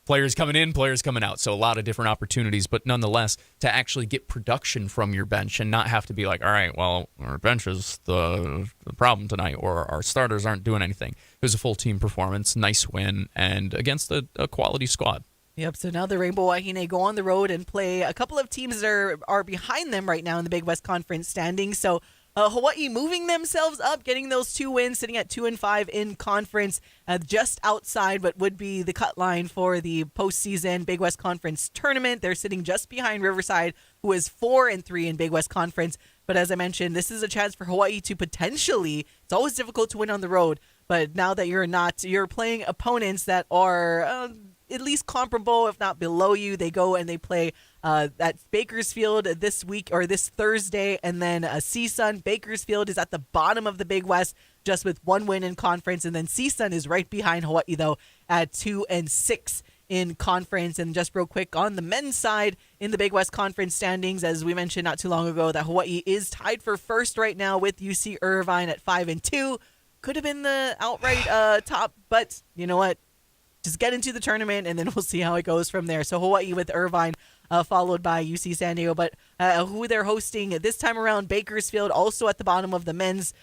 players coming in, players coming out. So a lot of different opportunities, but nonetheless, to actually get production from your bench and not have to be like, all right, well, our bench is the problem tonight, or our starters aren't doing anything. It was a full team performance, nice win, and against a quality squad. Yep, so now the Rainbow Wahine go on the road and play a couple of teams that are behind them right now in the Big West Conference standings. So Hawaii moving themselves up, getting those 2 wins, sitting at 2-5 in conference, just outside what would be the cut line for the postseason Big West Conference tournament. They're sitting just behind Riverside, who is 4-3 in Big West Conference. But as I mentioned, this is a chance for Hawaii to potentially, it's always difficult to win on the road, but now that you're playing opponents that are at least comparable, if not below you. They go and they play at Bakersfield this week, or this Thursday, and then CSUN. Bakersfield is at the bottom of the Big West, just with 1 win in conference, and then CSUN is right behind Hawaii, though, at 2-6 in conference. And just real quick, on the men's side in the Big West Conference standings, as we mentioned not too long ago, that Hawaii is tied for first right now with UC Irvine at 5-2. Could have been the outright top, but you know what? Just get into the tournament, and then we'll see how it goes from there. So Hawaii with Irvine, followed by UC San Diego. But who they're hosting this time around, Bakersfield, also at the bottom of the men's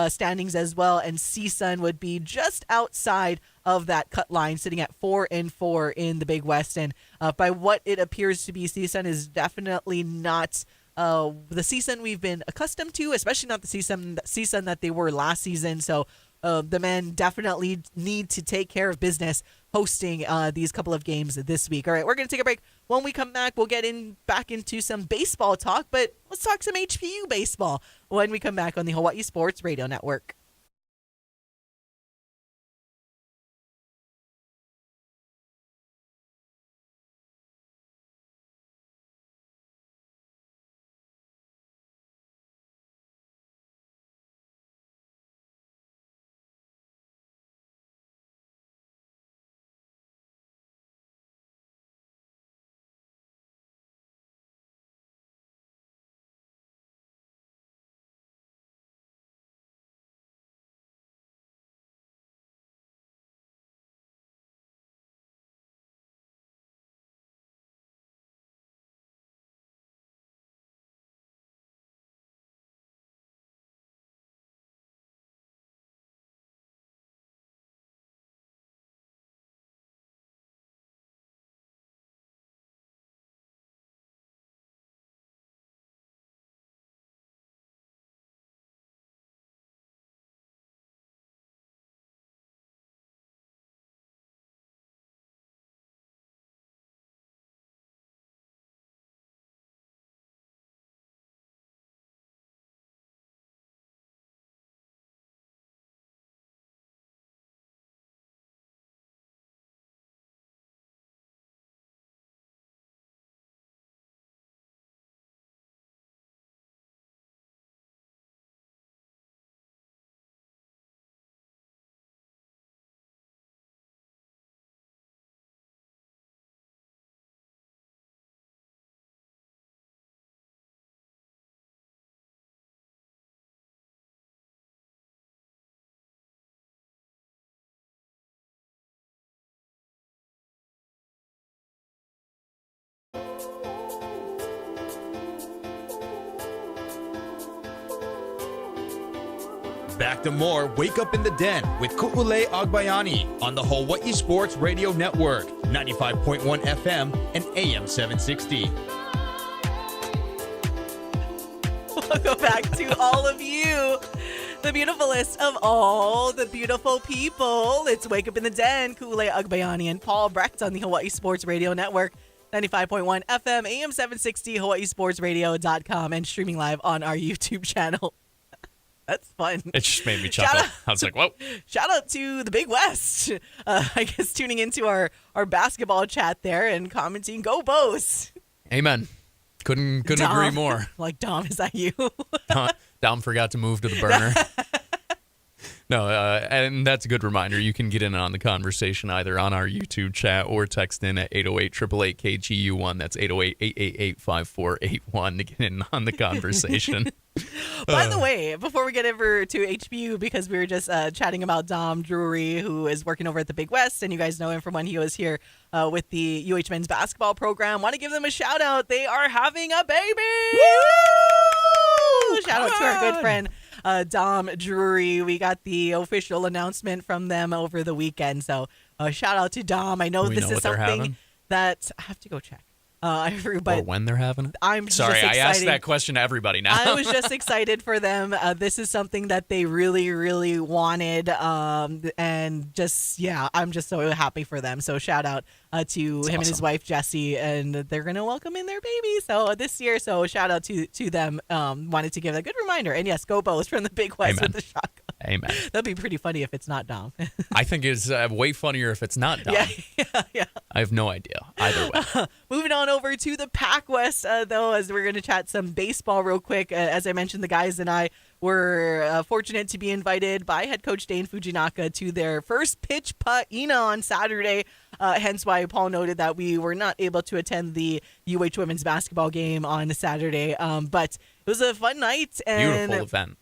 standings as well. And CSUN would be just outside of that cut line, sitting at 4-4 in the Big West. And by what it appears to be, CSUN is definitely not the CSUN we've been accustomed to, especially not the CSUN that they were last season. So the men definitely need to take care of business hosting these couple of games this week. All right, we're going to take a break. When we come back, we'll get back into some baseball talk, but let's talk some HPU baseball when we come back on the Hawaii Sports Radio Network. Back to more Wake Up in the Den with Ku'ulei Agbayani on the Hawai'i Sports Radio Network, 95.1 FM and AM 760. Welcome back to all of you, the beautifulest of all the beautiful people. It's Wake Up in the Den, Ku'ulei Agbayani and Paul Brecht on the Hawai'i Sports Radio Network, 95.1 FM, AM 760, hawaiisportsradio.com, and streaming live on our YouTube channel. That's fun. It just made me chuckle. I was like, whoa. Shout out to the Big West. I guess tuning into our basketball chat there and commenting, go Bows. Amen. Couldn't agree more. Like, Dom, is that you? Dom forgot to move to the burner. No, and that's a good reminder. You can get in on the conversation either on our YouTube chat or text in at 808-888-KGU1. That's 808-888-5481 to get in on the conversation. By the way, before we get over to HBU, because we were just chatting about Dom Drury, who is working over at the Big West, and you guys know him from when he was here with the UH men's basketball program. Want to give them a shout out. They are having a baby. Woo! Shout out to our good friend Dom Drury. We got the official announcement from them over the weekend. So shout out to Dom. I know this is something that I have to go check. But or when they're having it? I'm sorry, just I asked that question to everybody now. I was just excited for them. This is something that they really, really wanted. And just, yeah, I'm just so happy for them. So shout out to him awesome. And his wife, Jessie, and they're going to welcome in their baby this year. So shout out to them. Wanted to give a good reminder. And yes, go Bows from the Big West with the shotgun. Amen. That'd be pretty funny if it's not Dom. I think it's way funnier if it's not Dom. Yeah. I have no idea. Either way. Moving on over to the Pac West, though, as we're going to chat some baseball real quick. As I mentioned, the guys and I were fortunate to be invited by head coach Dane Fujinaka to their first pitch Pa'ina on Saturday. Hence why Paul noted that we were not able to attend the UH women's basketball game on Saturday. But it was a fun night. And beautiful event.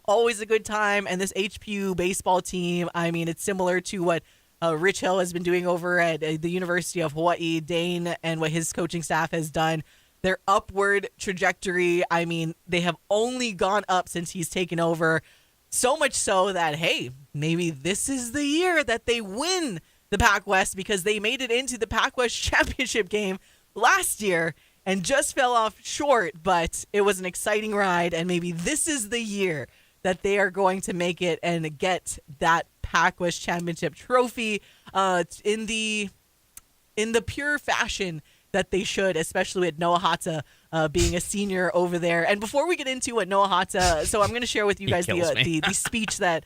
Always a good time. And this HPU baseball team, I mean, it's similar to what Rich Hill has been doing over at the University of Hawaii. Dane and what his coaching staff has done, their upward trajectory, I mean, they have only gone up since he's taken over. So much so that, hey, maybe this is the year that they win the Pac West, because they made it into the Pac West championship game last year and just fell off short. But it was an exciting ride, and maybe this is the year that they are going to make it and get that Pac West championship trophy in the pure fashion that they should, especially with Noah Hata being a senior over there. And before we get into what Noah Hata, so I'm going to share with you guys the speech that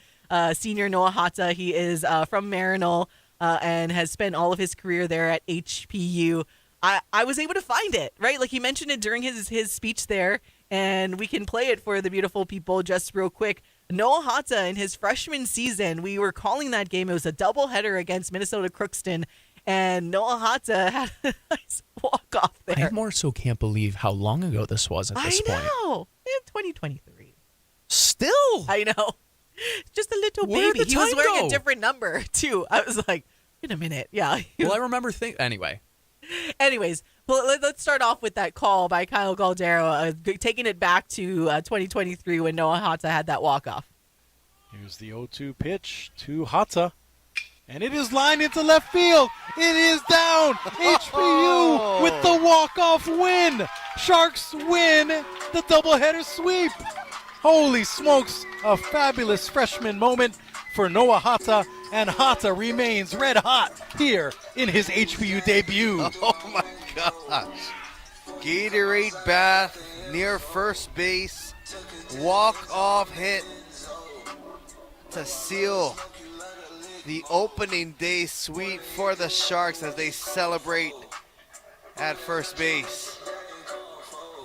senior Noah Hata, he is from Maryknoll and has spent all of his career there at HPU. I was able to find it, right? Like, he mentioned it during his speech there, and we can play it for the beautiful people just real quick. Noah Hata, in his freshman season, we were calling that game. It was a doubleheader against Minnesota Crookston, and Noah Hata had a nice walk-off there. I more so can't believe how long ago this was at this point. I know. In 2023. Still? I know. Just a little Where baby. did He was time wearing go? a different number, too. I was like, wait a minute. Yeah. Well, I remember anyway. Anyways, well, let's start off with that call by Kyle Galdero, taking it back to 2023 when Noah Hata had that walk-off. Here's the 0-2 pitch to Hata. And it is lined into left field. It is down. HPU with the walk-off win. Sharks win the doubleheader sweep. Holy smokes, a fabulous freshman moment for Noah Hata, and Hata remains red hot here in his HPU debut. Oh my gosh. Gatorade bath near first base. Walk-off hit to seal the opening day sweep for the Sharks as they celebrate at first base.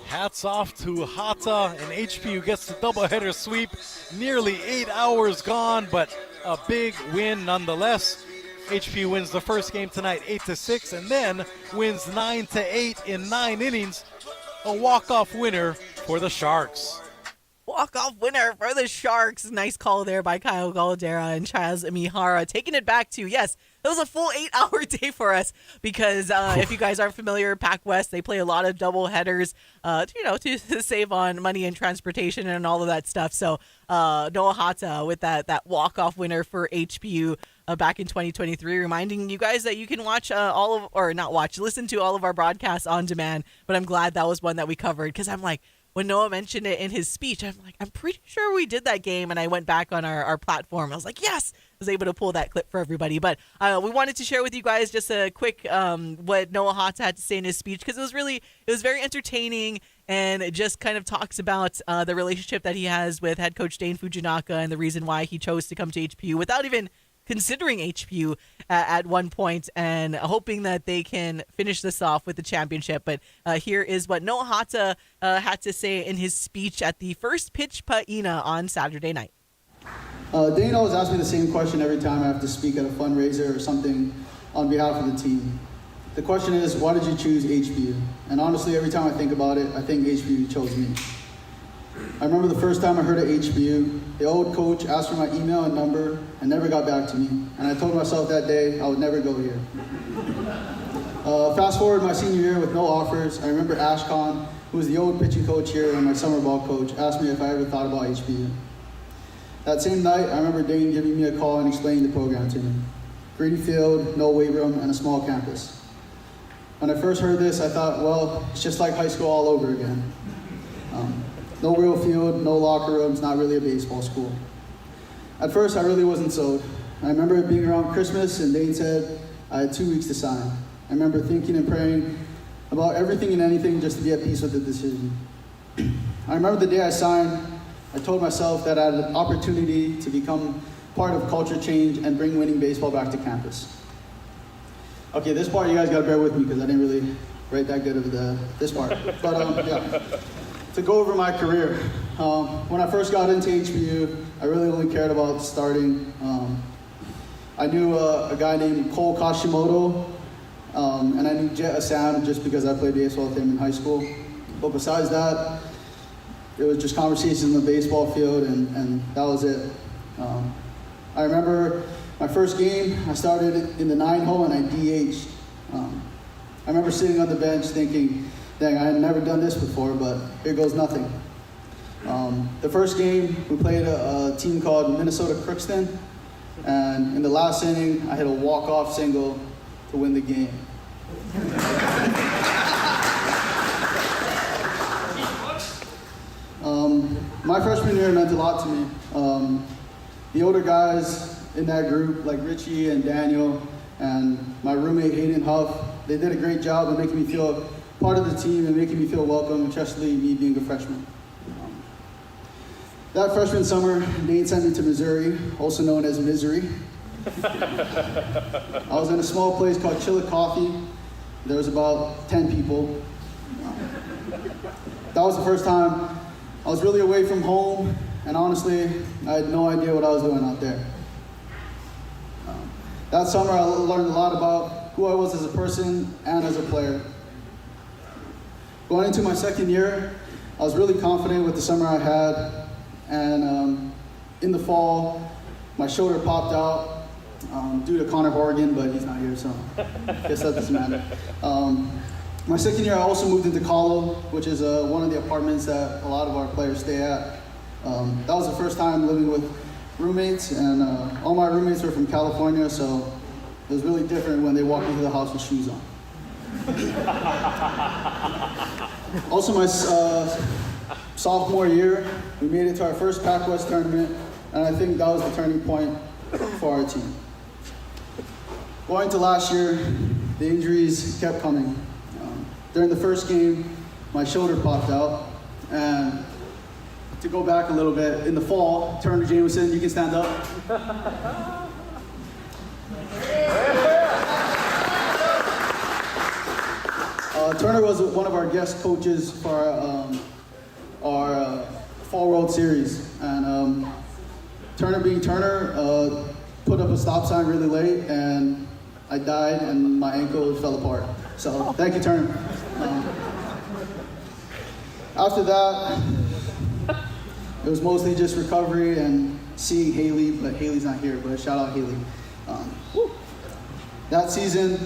Hats off to Hata, and HPU gets the doubleheader sweep. Nearly 8 hours gone, but a big win nonetheless. HPU wins the first game tonight 8-6, and then wins 9-8 in 9 innings. A walk-off winner for the Sharks. Walk-off winner for the Sharks. Nice call there by Kyle Galdera and Chaz Mihara. Taking it back to, yes, was a full 8-hour day for us because if you guys aren't familiar, Pac West, they play a lot of double headers, to save on money and transportation and all of that stuff. So Noah Hata with that walk-off winner for HPU back in 2023, reminding you guys that you can listen to all of our broadcasts on demand. But I'm glad that was one that we covered because I'm like, when Noah mentioned it in his speech, I'm like, I'm pretty sure we did that game. And I went back on our platform. I was like, yes, I was able to pull that clip for everybody. But we wanted to share with you guys just a quick what Noah Hata had to say in his speech because it was very entertaining. And it just kind of talks about the relationship that he has with head coach Dane Fujinaka and the reason why he chose to come to HPU without even considering HPU at one point and hoping that they can finish this off with the championship. But here is what Noah Hata had to say in his speech at the first pitch Pa'ina on Saturday night. Dane always asks me the same question every time I have to speak at a fundraiser or something on behalf of the team. The question is, why did you choose HPU? And honestly, every time I think about it, I think HPU chose me. I remember the first time I heard of HPU, the old coach asked for my email and number and never got back to me. And I told myself that day I would never go here. Fast forward my senior year with no offers, I remember Ashcon, who was the old pitching coach here and my summer ball coach, asked me if I ever thought about HPU. That same night, I remember Dane giving me a call and explaining the program to me. Green field, no weight room, and a small campus. When I first heard this, I thought, well, it's just like high school all over again. No real field, no locker rooms, not really a baseball school. At first, I really wasn't sold. I remember it being around Christmas, and Dane said I had 2 weeks to sign. I remember thinking and praying about everything and anything just to be at peace with the decision. I remember the day I signed, I told myself that I had an opportunity to become part of culture change and bring winning baseball back to campus. Okay, this part you guys gotta bear with me because I didn't really write that good of this part. But yeah. To go over my career, when I first got into HBU, I really only cared about starting. I knew a guy named Cole Kashimoto, and I knew Jet Assam just because I played baseball with him in high school. But besides that, it was just conversations on the baseball field, and that was it. I remember my first game, I started in the 9-hole and I DH'd. I remember sitting on the bench thinking, dang, I had never done this before, but here goes nothing. The first game, we played a team called Minnesota Crookston, and in the last inning, I hit a walk-off single to win the game. My freshman year meant a lot to me. The older guys in that group, like Richie and Daniel, and my roommate Hayden Huff, they did a great job of making me feel part of the team and making me feel welcome, especially me being a freshman. That freshman summer, Dane sent me to Missouri, also known as Misery. I was in a small place called Chillicothe. There was about 10 people. That was the first time I was really away from home, and honestly, I had no idea what I was doing out there. That summer, I learned a lot about who I was as a person and as a player. Going into my second year, I was really confident with the summer I had, and in the fall, my shoulder popped out due to Connor Horgan, but he's not here, so I guess that doesn't matter. My second year, I also moved into Kalo, which is one of the apartments that a lot of our players stay at. That was the first time living with roommates, and all my roommates were from California, so it was really different when they walked into the house with shoes on. Also, my sophomore year, we made it to our first Pac West tournament, and I think that was the turning point for our team. Going to last year, the injuries kept coming. During the first game, my shoulder popped out, and to go back a little bit, in the fall, Turner Jameson, you can stand up. Turner was one of our guest coaches for our Fall World Series, and Turner being Turner, put up a stop sign really late, and I died, and my ankle fell apart. So thank you, Turner. After that, it was mostly just recovery and seeing Haley, but Haley's not here, but shout out Haley. That season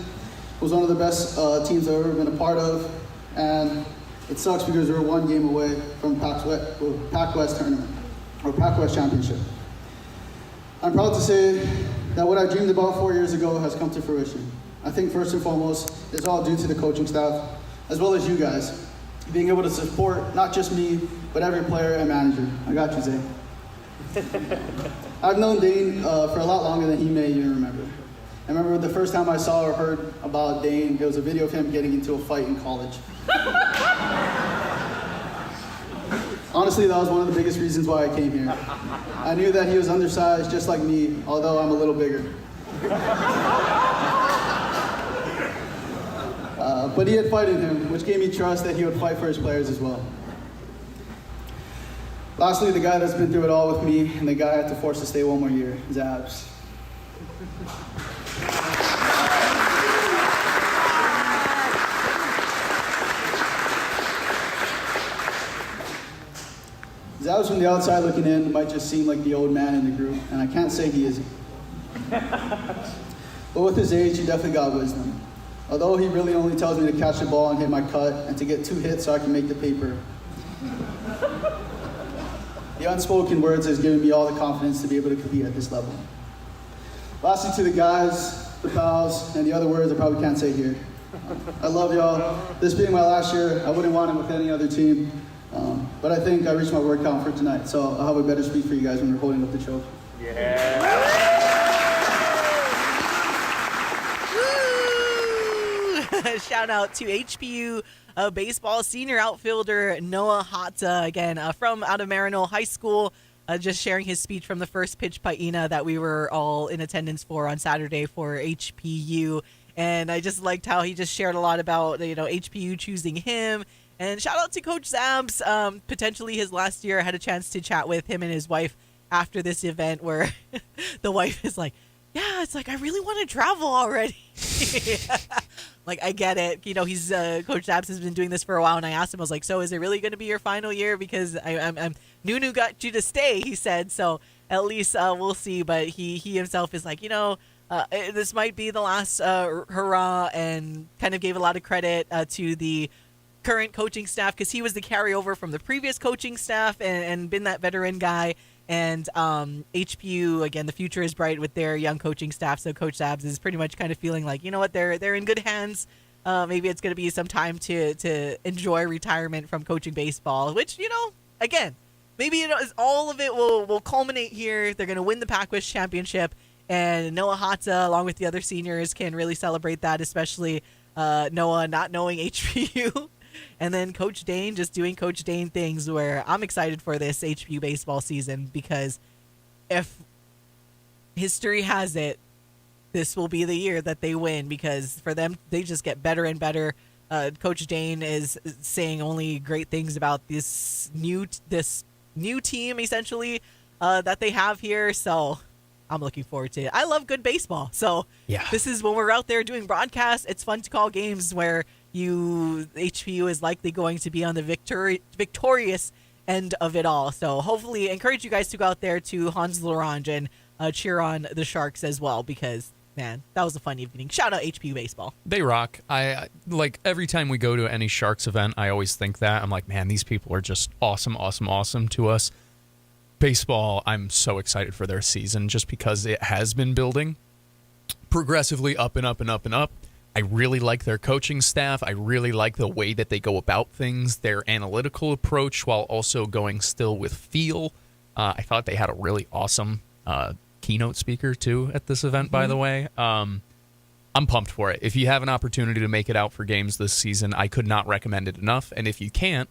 was one of the best teams I've ever been a part of, and it sucks because we were one game away from Pac-West tournament, or Pac-West championship. I'm proud to say that what I dreamed about 4 years ago has come to fruition. I think first and foremost, it's all due to the coaching staff, as well as you guys, being able to support not just me, but every player and manager. I got you, Zay. I've known Dane for a lot longer than he may even remember. I remember the first time I saw or heard about Dane, it was a video of him getting into a fight in college. Honestly, that was one of the biggest reasons why I came here. I knew that he was undersized just like me, although I'm a little bigger. But he had fight in him, which gave me trust that he would fight for his players as well. Lastly, the guy that's been through it all with me, and the guy I had to force to stay one more year, Zabs. Zabs from the outside looking in might just seem like the old man in the group, and I can't say he isn't. But with his age, he definitely got wisdom. Although he really only tells me to catch the ball and hit my cut, and to get 2 hits so I can make the paper. The unspoken words has given me all the confidence to be able to compete at this level. Lastly, to the guys, the pals, and the other words I probably can't say here. I love y'all. This being my last year, I wouldn't want it with any other team. But I think I reached my word count for tonight, so I'll have a better speech for you guys when we're holding up the trophy. Shout out to HPU baseball senior outfielder Noah Hata, again, from out of Marino High School, just sharing his speech from the first pitch paina that we were all in attendance for on Saturday for HPU. And I just liked how he just shared a lot about, HPU choosing him. And shout out to Coach Zabs, potentially his last year. I had a chance to chat with him and his wife after this event where the wife is like, yeah, it's like, I really want to travel already. Like, I get it. He's Coach Zabs has been doing this for a while, and I asked him, I was like, so is it really going to be your final year? Because I'm Nunu got you to stay, he said. So at least we'll see. But he himself is like, this might be the last hurrah, and kind of gave a lot of credit to the current coaching staff because he was the carryover from the previous coaching staff and been that veteran guy. And HPU, again, the future is bright with their young coaching staff. So Coach Zabs is pretty much kind of feeling like, you know what, they're in good hands. Maybe it's going to be some time to enjoy retirement from coaching baseball, which, again, maybe all of it will culminate here. They're going to win the Pac-West championship, and Noah Hata, along with the other seniors, can really celebrate that, especially Noah not knowing HPU. And then Coach Dane just doing Coach Dane things, where I'm excited for this HPU baseball season, because if history has it, this will be the year that they win, because for them, they just get better and better. Coach Dane is saying only great things about this new team, essentially, that they have here. So I'm looking forward to it. I love good baseball. So yeah, this is when we're out there doing broadcasts. It's fun to call games where HPU is likely going to be on the victorious end of it all. So hopefully encourage you guys to go out there to Hans L'Orange and cheer on the Sharks as well, because, man, that was a fun evening. Shout out HPU baseball. They rock. I like every time we go to any Sharks event, I always think that. I'm like, man, these people are just awesome to us. Baseball, I'm so excited for their season just because it has been building progressively up and up and up and up. I really like their coaching staff. I really like the way that they go about things, their analytical approach, while also going still with feel. I thought they had a really awesome keynote speaker, too, at this event, by the way. I'm pumped for it. If you have an opportunity to make it out for games this season, I could not recommend it enough. And if you can't,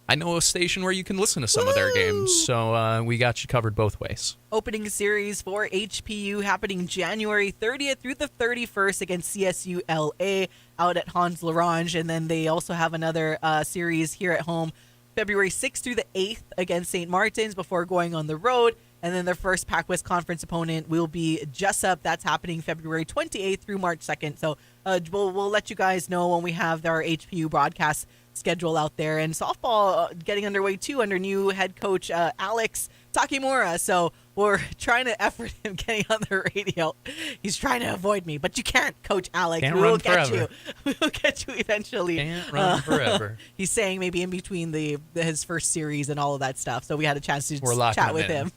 I know a station where you can listen to some of their games, so we got you covered both ways. Opening series for HPU happening January 30th through the 31st against CSU LA out at Hans L'Orange, and then they also have another series here at home February 6th through the 8th against St. Martin's before going on the road. And then their first Pac-West Conference opponent will be Jessup. That's happening February 28th through March 2nd. So we'll let you guys know when we have our HPU broadcast schedule out there. And softball getting underway, too, under new head coach Alex Takimura. So we're trying to effort him getting on the radio. He's trying to avoid me, but you can't, Coach Alex. Can't we run will get forever. you. We will get you eventually. Can't run forever. He's saying maybe in between his first series and all of that stuff. So we had a chance to We're locking chat with him.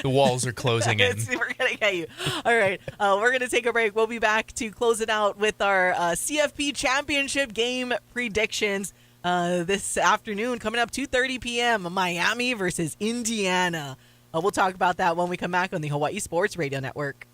The walls are closing in. We're going to get you. All right. We're going to take a break. We'll be back to close it out with our CFP championship game predictions this afternoon. Coming up 2:30 p.m. Miami versus Indiana. We'll talk about that when we come back on the Hawai'i Sports Radio Network.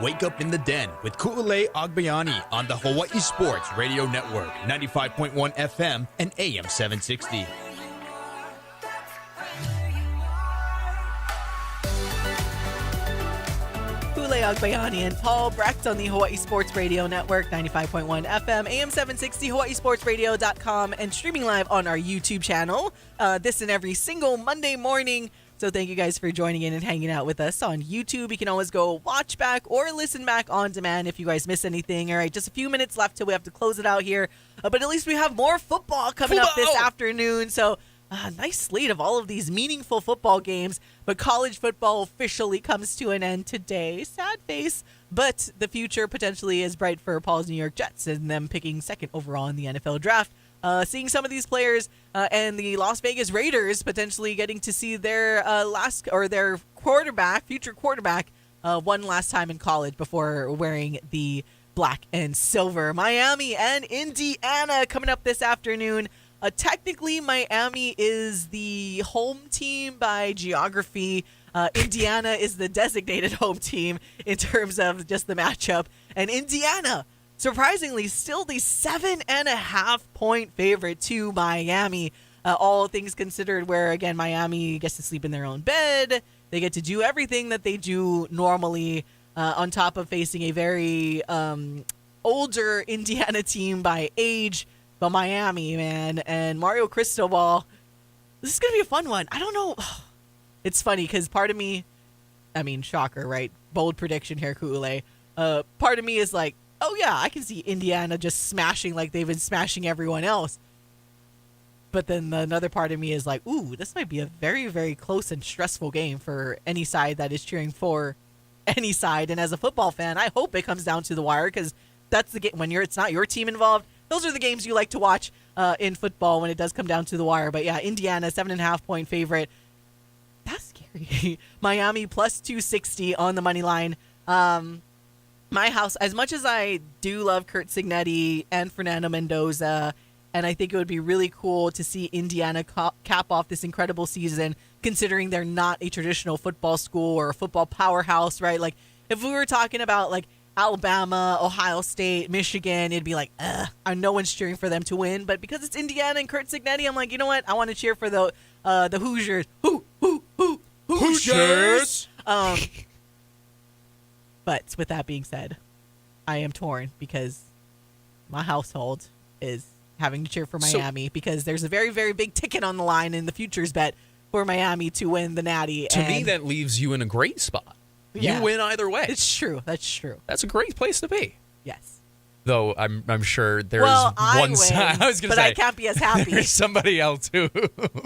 Wake up in the den with Ku'ulei Agbayani on the Hawai'i Sports Radio Network, 95.1 FM and AM 760. Ku'ulei Agbayani and Paul Brecht on the Hawai'i Sports Radio Network, 95.1 FM, AM 760, hawaiisportsradio.com, and streaming live on our YouTube channel this and every single Monday morning. So thank you guys for joining in and hanging out with us on YouTube. You can always go watch back or listen back on demand if you guys miss anything. All right, just a few minutes left till we have to close it out here. But at least we have more football coming up this afternoon. So nice slate of all of these meaningful football games. But college football officially comes to an end today. Sad face. But the future potentially is bright for Paul's New York Jets and them picking second overall in the NFL draft. Seeing some of these players and the Las Vegas Raiders potentially getting to see their their future quarterback, one last time in college before wearing the black and silver. Miami and Indiana coming up this afternoon. Technically, Miami is the home team by geography. Indiana is the designated home team in terms of just the matchup. And Indiana, surprisingly, still the 7.5 point favorite to Miami. All things considered, where, again, Miami gets to sleep in their own bed. They get to do everything that they do normally on top of facing a very older Indiana team by age. But Miami, man, and Mario Cristobal, this is going to be a fun one. I don't know. It's funny because part of me, shocker, right? Bold prediction here, Ku'ulei. Part of me is like, oh, yeah, I can see Indiana just smashing like they've been smashing everyone else. But then another part of me is like, ooh, this might be a very, very close and stressful game for any side that is cheering for any side. And as a football fan, I hope it comes down to the wire because that's the game when it's not your team involved. Those are the games you like to watch in football when it does come down to the wire. But yeah, Indiana, 7.5 point favorite. That's scary. Miami plus 260 on the money line. my house, as much as I do love Curt Cignetti and Fernando Mendoza, and I think it would be really cool to see Indiana cap off this incredible season, considering they're not a traditional football school or a football powerhouse, right? Like, if we were talking about, like, Alabama, Ohio State, Michigan, it'd be like, no one's cheering for them to win. But because it's Indiana and Curt Cignetti, I'm like, you know what? I want to cheer for the Hoosiers. Hoosiers! But with that being said, I am torn because my household is having to cheer for Miami because there's a very, very big ticket on the line in the futures bet for Miami to win the Natty. To me, that leaves you in a great spot. Yeah. You win either way. It's true. That's true. That's a great place to be. Yes. Though I'm sure there's I one win, side. I was going to but say, I can't be as happy. There's somebody else who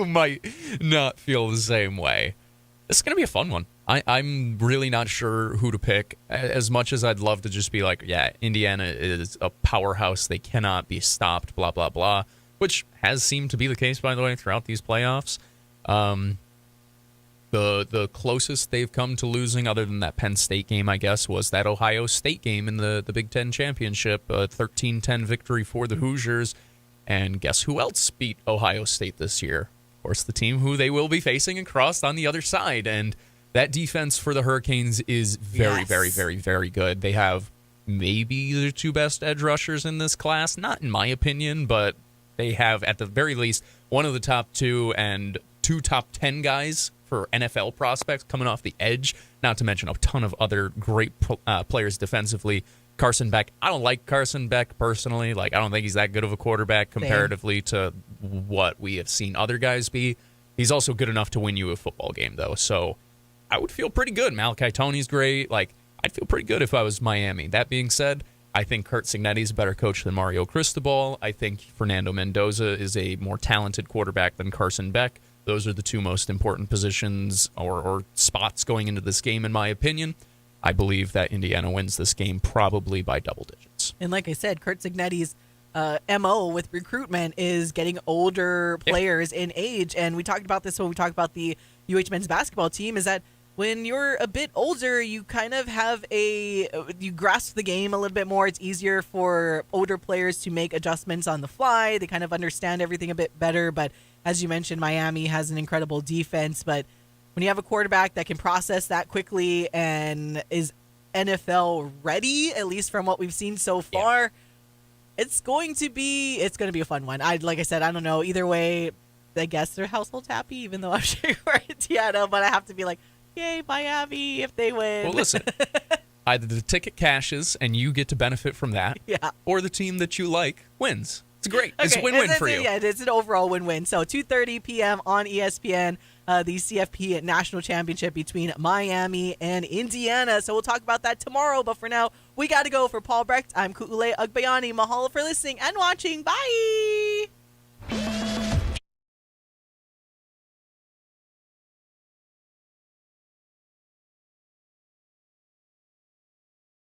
might not feel the same way. This is going to be a fun one. I'm really not sure who to pick. As much as I'd love to just be like, yeah, Indiana is a powerhouse. They cannot be stopped, blah, blah, blah, which has seemed to be the case, by the way, throughout these playoffs. The closest they've come to losing, other than that Penn State game, I guess, was that Ohio State game in the Big Ten Championship, a 13-10 victory for the Hoosiers. And guess who else beat Ohio State this year? Of course, the team who they will be facing and crossed on the other side. And that defense for the Hurricanes is very, very, very, very good. They have maybe the two best edge rushers in this class. Not in my opinion, but they have, at the very least, one of the top 2 and 2 top 10 guys for NFL prospects coming off the edge, not to mention a ton of other great players defensively. Carson Beck, I don't like Carson Beck personally. Like, I don't think he's that good of a quarterback comparatively to what we have seen other guys be. He's also good enough to win you a football game, though. So I would feel pretty good. Malachi Toney's great. Like, I'd feel pretty good if I was Miami. That being said, I think Curt Cignetti's a better coach than Mario Cristobal. I think Fernando Mendoza is a more talented quarterback than Carson Beck. Those are the two most important positions or spots going into this game, in my opinion. I believe that Indiana wins this game probably by double digits. And like I said, Curt Cignetti's MO with recruitment is getting older players in age. And we talked about this when we talked about the UH men's basketball team, is that when you're a bit older, you kind of have you grasp the game a little bit more. It's easier for older players to make adjustments on the fly. They kind of understand everything a bit better. But as you mentioned, Miami has an incredible defense. But when you have a quarterback that can process that quickly and is NFL ready, at least from what we've seen so far, it's going to be a fun one. Like I said, I don't know. Either way, I guess their household's happy, even though I'm sure we're Indiana, but I have to be like, yay, Miami, if they win. Well, listen, either the ticket cashes and you get to benefit from that, or the team that you like wins. It's great. It's a win-win for you. Yeah, it's an overall win-win. So 2:30 p.m. on ESPN, the CFP National Championship between Miami and Indiana. So we'll talk about that tomorrow. But for now, we got to go. For Paul Brecht, I'm Ku'ule Agbayani. Mahalo for listening and watching. Bye.